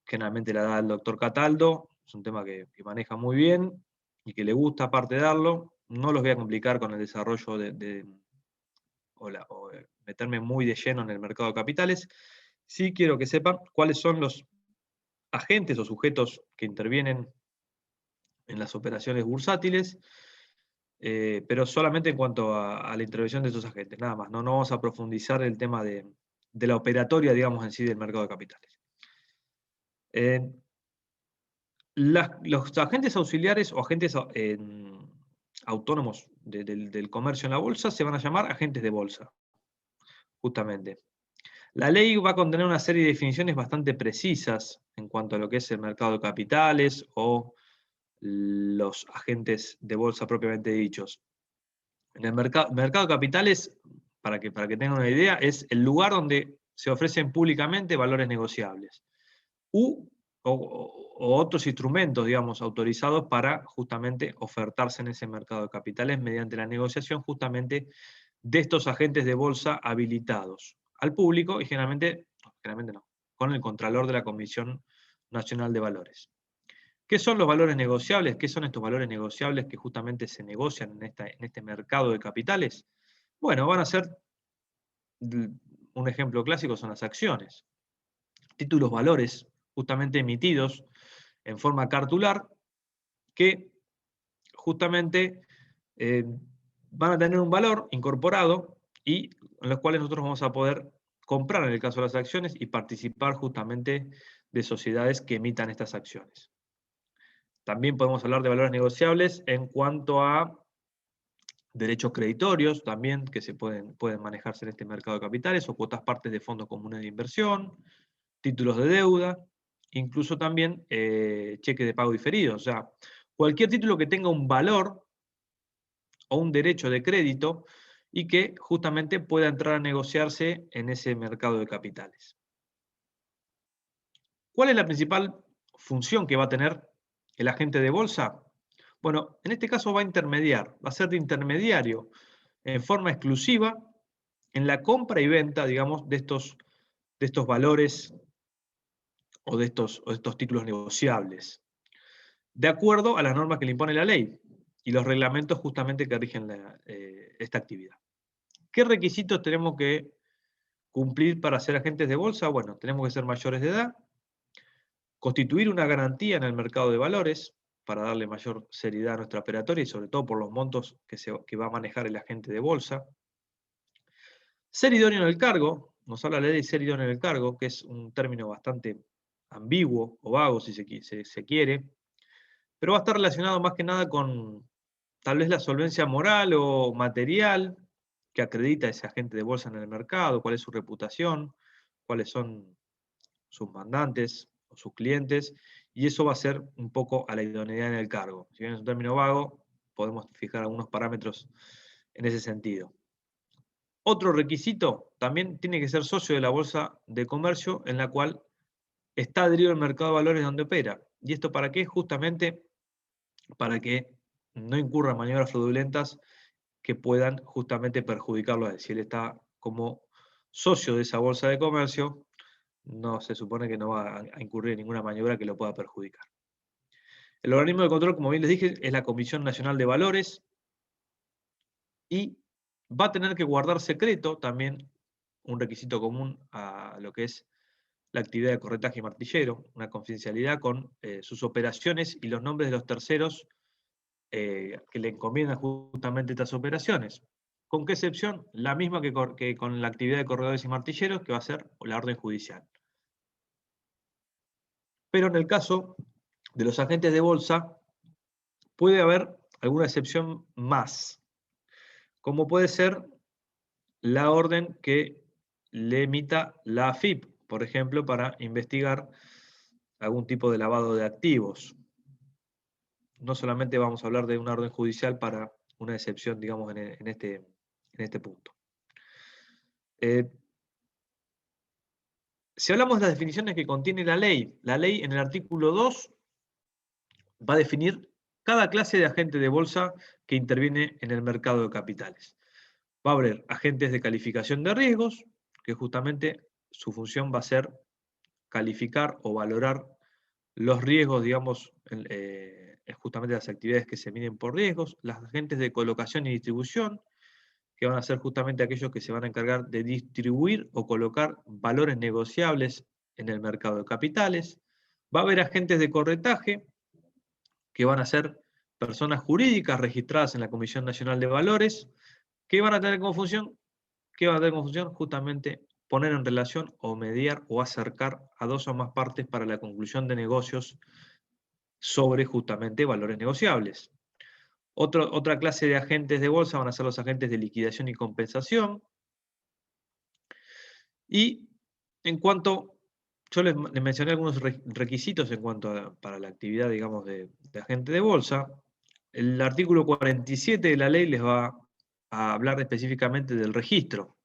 Generalmente la da el doctor Cataldo, es un tema que maneja muy bien y que le gusta aparte de darlo. No los voy a complicar con el desarrollo o meterme muy de lleno en el mercado de capitales. Sí quiero que sepan cuáles son los agentes o sujetos que intervienen en las operaciones bursátiles, pero solamente en cuanto a la intervención de esos agentes, nada más. No vamos a profundizar el tema de la operatoria, digamos, en sí del mercado de capitales. Los agentes auxiliares o agentes autónomos del comercio en la bolsa se van a llamar agentes de bolsa, justamente. La ley va a contener una serie de definiciones bastante precisas en cuanto a lo que es el mercado de capitales o los agentes de bolsa propiamente dichos. En el mercado de capitales, para que tengan una idea, es el lugar donde se ofrecen públicamente valores negociables o otros instrumentos, digamos, autorizados para justamente ofertarse en ese mercado de capitales mediante la negociación justamente de estos agentes de bolsa habilitados al público y generalmente no, con el Contralor de la Comisión Nacional de Valores. ¿Qué son los valores negociables? ¿Qué son estos valores negociables que justamente se negocian en este mercado de capitales? Bueno, van a ser, un ejemplo clásico son las acciones, títulos valores justamente emitidos en forma cartular que justamente van a tener un valor incorporado y en los cuales nosotros vamos a poder comprar en el caso de las acciones y participar justamente de sociedades que emitan estas acciones. También podemos hablar de valores negociables en cuanto a derechos creditorios también que pueden manejarse en este mercado de capitales o cuotas partes de fondos comunes de inversión, títulos de deuda, incluso también cheques de pago diferido. O sea, cualquier título que tenga un valor o un derecho de crédito y que justamente pueda entrar a negociarse en ese mercado de capitales. ¿Cuál es la principal función que va a tener el agente de bolsa? Bueno, en este caso va a intermediar, va a ser de intermediario en forma exclusiva en la compra y venta, digamos, de estos valores o de estos títulos negociables, de acuerdo a las normas que le impone la ley y los reglamentos justamente que rigen esta actividad. ¿Qué requisitos tenemos que cumplir para ser agentes de bolsa? Bueno, tenemos que ser mayores de edad, constituir una garantía en el mercado de valores para darle mayor seriedad a nuestra operatoria y sobre todo por los montos que va a manejar el agente de bolsa. Ser idóneo en el cargo, nos habla la ley de ser idóneo en el cargo, que es un término bastante ambiguo o vago si se quiere, pero va a estar relacionado más que nada con tal vez la solvencia moral o material que acredita ese agente de bolsa en el mercado, cuál es su reputación, cuáles son sus mandantes o sus clientes, y eso va a ser un poco a la idoneidad en el cargo. Si bien es un término vago, podemos fijar algunos parámetros en ese sentido. Otro requisito, también tiene que ser socio de la Bolsa de Comercio en la cual está adherido al mercado de valores donde opera. ¿Y esto para qué? Justamente para que no incurra en maniobras fraudulentas que puedan justamente perjudicarlo a él. Si él está como socio de esa bolsa de comercio, no se supone que no va a incurrir en ninguna maniobra que lo pueda perjudicar. El organismo de control, como bien les dije, es la Comisión Nacional de Valores y va a tener que guardar secreto también, un requisito común a lo que es la actividad de corretaje martillero, una confidencialidad con sus operaciones y los nombres de los terceros que le encomiendan justamente estas operaciones. ¿Con qué excepción? La misma que con la actividad de corredores y martilleros, que va a ser la orden judicial. Pero en el caso de los agentes de bolsa, puede haber alguna excepción más, como puede ser la orden que le emita la AFIP, por ejemplo, para investigar algún tipo de lavado de activos. No solamente vamos a hablar de una orden judicial para una excepción, digamos, en este punto. Si hablamos de las definiciones que contiene la ley en el artículo 2 va a definir cada clase de agente de bolsa que interviene en el mercado de capitales. Va a haber agentes de calificación de riesgos, que justamente su función va a ser calificar o valorar los riesgos, digamos, justamente las actividades que se miden por riesgos, las agentes de colocación y distribución, que van a ser justamente aquellos que se van a encargar de distribuir o colocar valores negociables en el mercado de capitales. Va a haber agentes de corretaje, que van a ser personas jurídicas registradas en la Comisión Nacional de Valores, que van a tener como función, justamente poner en relación o mediar o acercar a dos o más partes para la conclusión de negocios sobre justamente valores negociables. Otra clase de agentes de bolsa van a ser los agentes de liquidación y compensación. Y en cuanto, yo les mencioné algunos requisitos en cuanto para la actividad, digamos, de agente de bolsa. El artículo 47 de la ley les va a hablar específicamente del registro.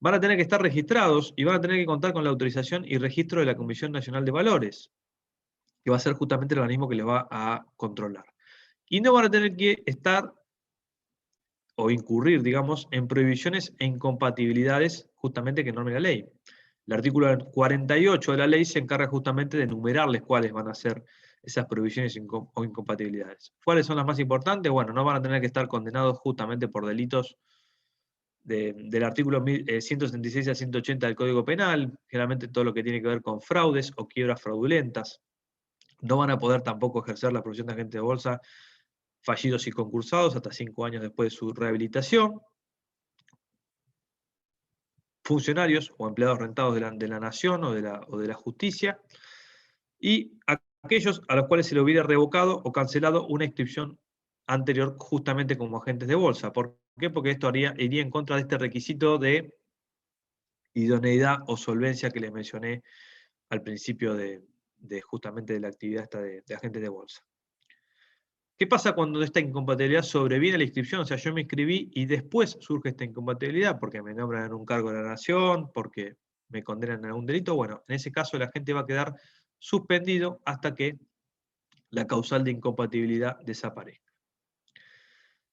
Van a tener que estar registrados y van a tener que contar con la autorización y registro de la Comisión Nacional de Valores, que va a ser justamente el organismo que les va a controlar. Y no van a tener que estar o incurrir, digamos, en prohibiciones e incompatibilidades justamente que norme la ley. El artículo 48 de la ley se encarga justamente de enumerarles cuáles van a ser esas prohibiciones o incompatibilidades. ¿Cuáles son las más importantes? Bueno, no van a tener que estar condenados justamente por delitos del artículo 166 a 180 del Código Penal, generalmente todo lo que tiene que ver con fraudes o quiebras fraudulentas. No van a poder tampoco ejercer la profesión de agente de bolsa fallidos y concursados hasta 5 años después de su rehabilitación. Funcionarios o empleados rentados de la nación o de la justicia, y aquellos a los cuales se le hubiera revocado o cancelado una inscripción anterior justamente como agentes de bolsa. ¿Por qué? Porque esto iría en contra de este requisito de idoneidad o solvencia que les mencioné al principio justamente de la actividad esta de agentes de bolsa. ¿Qué pasa cuando esta incompatibilidad sobreviene a la inscripción? O sea, yo me inscribí y después surge esta incompatibilidad porque me nombran en un cargo de la nación, porque me condenan en algún delito. Bueno, en ese caso la gente va a quedar suspendido hasta que la causal de incompatibilidad desaparezca.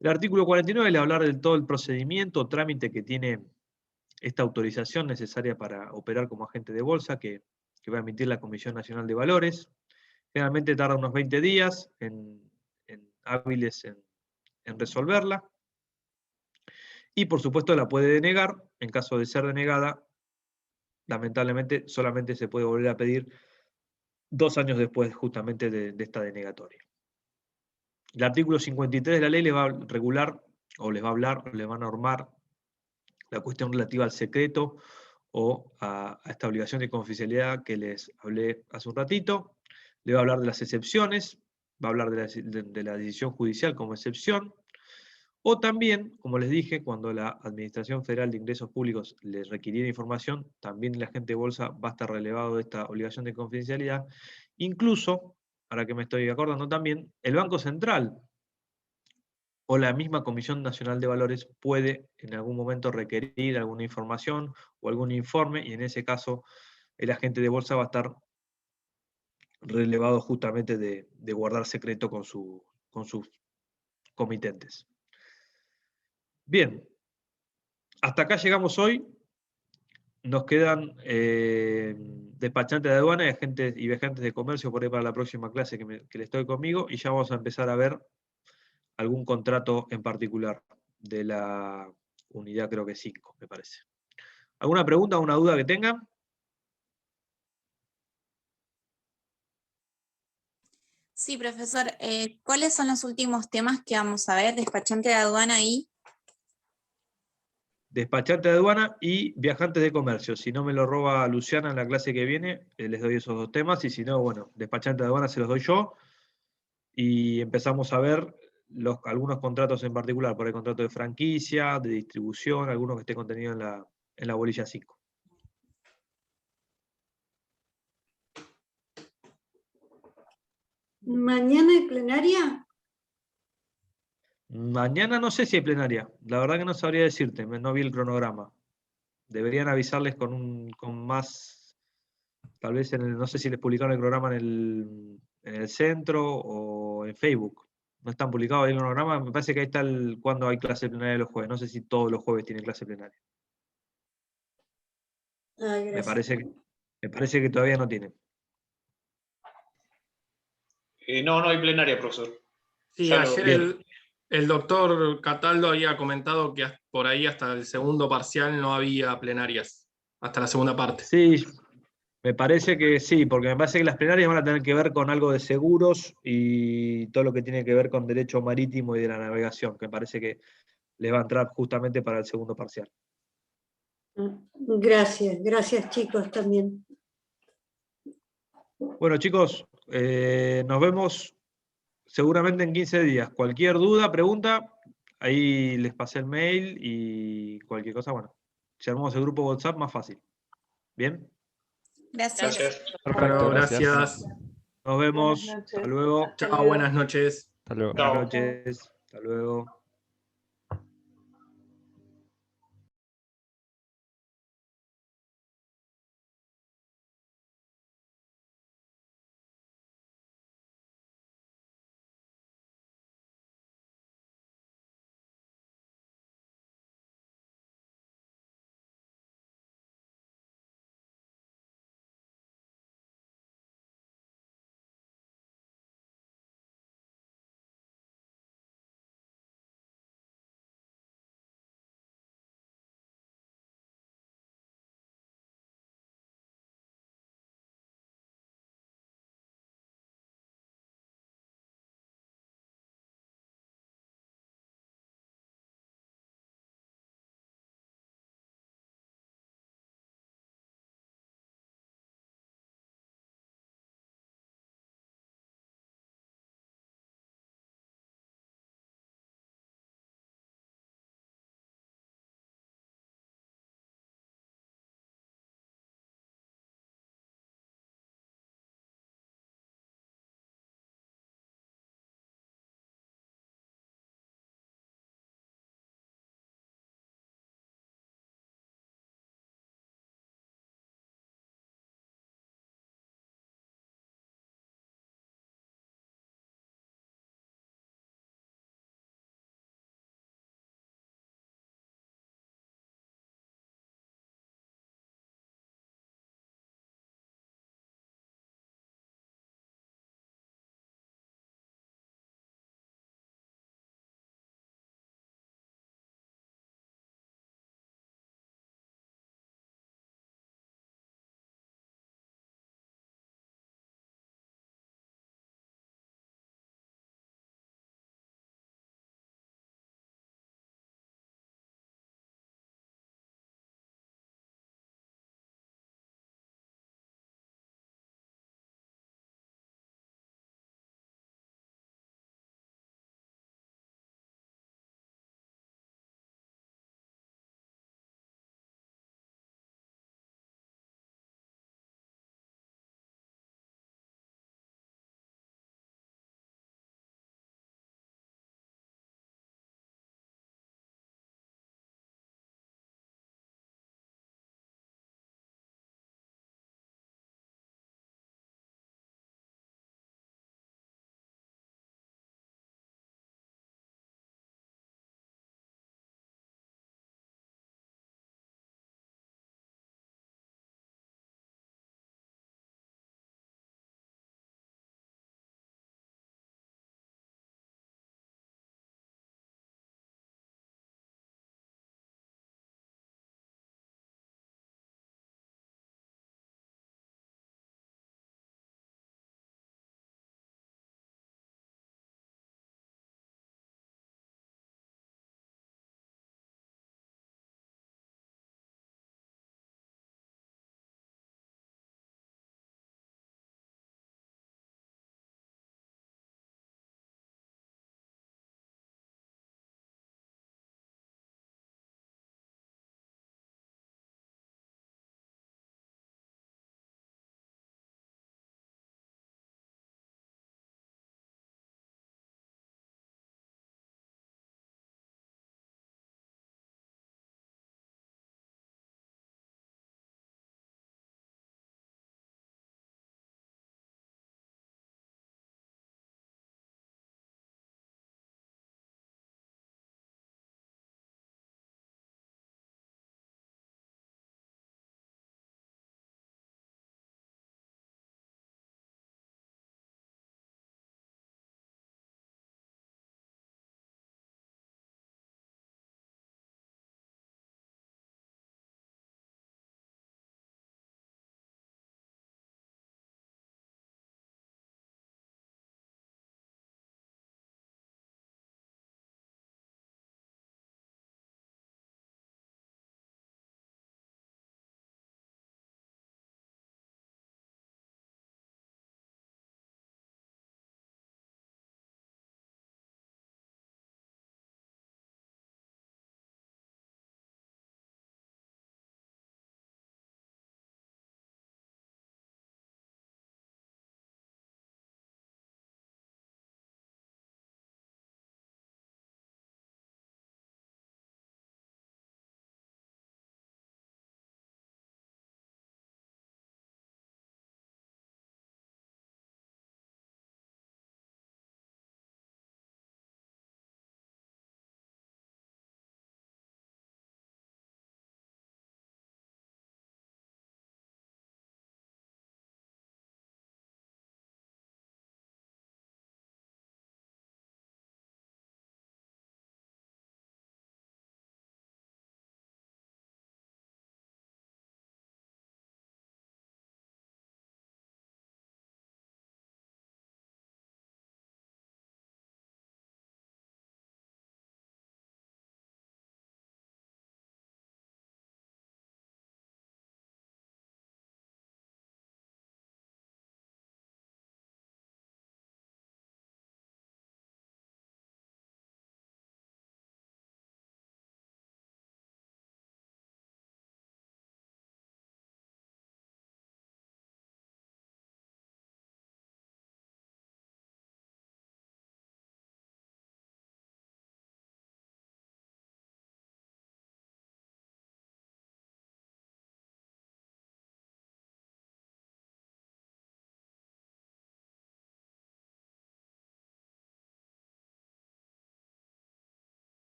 El artículo 49 le va a hablar de todo el procedimiento o trámite que tiene esta autorización necesaria para operar como agente de bolsa que va a emitir la Comisión Nacional de Valores. Generalmente tarda unos 20 días hábiles en resolverla. Y por supuesto la puede denegar. En caso de ser denegada, lamentablemente solamente se puede volver a pedir 2 años después justamente de esta denegatoria. El artículo 53 de la ley les va a regular, o les va a hablar, o les va a normar la cuestión relativa al secreto o a esta obligación de confidencialidad que les hablé hace un ratito. Le va a hablar de las excepciones, va a hablar de la decisión judicial como excepción, o también, como les dije, cuando la Administración Federal de Ingresos Públicos les requiriera información, también el agente de bolsa va a estar relevado de esta obligación de confidencialidad. Incluso, ahora que me estoy acordando también, el Banco Central o la misma Comisión Nacional de Valores puede en algún momento requerir alguna información o algún informe, y en ese caso el agente de bolsa va a estar relevado justamente de guardar secreto con sus comitentes. Bien, hasta acá llegamos hoy. Nos quedan despachantes de aduana y agentes y viajantes de comercio por ahí para la próxima clase que les toque conmigo, y ya vamos a empezar a ver algún contrato en particular de la unidad, creo que 5, me parece. ¿Alguna pregunta o una duda que tengan? Sí, profesor. ¿Cuáles son los últimos temas que vamos a ver? Despachante de aduana y... despachante de aduana y viajantes de comercio. Si no me lo roba Luciana en la clase que viene, les doy esos dos temas, y si no, bueno, despachante de aduana se los doy yo, y empezamos a ver algunos contratos en particular, por el contrato de franquicia, de distribución, algunos que esté contenido en la bolilla 5. ¿Mañana hay plenaria? Mañana no sé si hay plenaria, la verdad que no sabría decirte, no vi el cronograma. Deberían avisarles con más, tal vez no sé si les publicaron el programa en el centro o en Facebook. No están publicados ahí el cronograma, me parece que ahí está cuando hay clase plenaria los jueves, no sé si todos los jueves tienen clase plenaria. Ay, Me gracias. parece que todavía no tienen. No hay plenaria, profesor. Sí, Ya ayer el doctor Cataldo había comentado que por ahí hasta el segundo parcial no había plenarias, hasta la segunda parte. Sí, me parece que sí, porque me parece que las plenarias van a tener que ver con algo de seguros y todo lo que tiene que ver con derecho marítimo y de la navegación, que me parece que les va a entrar justamente para el segundo parcial. Gracias chicos también. Bueno chicos, nos vemos seguramente en 15 días. Cualquier duda, pregunta, ahí les pasé el mail y cualquier cosa, bueno, si armamos el grupo WhatsApp, más fácil. ¿Bien? Gracias. Gracias. Bueno, gracias. Nos vemos. Buenas noches. Hasta luego. Hasta Chao, luego. buenas noches. Hasta luego. Buenas Chao. noches. Hasta luego.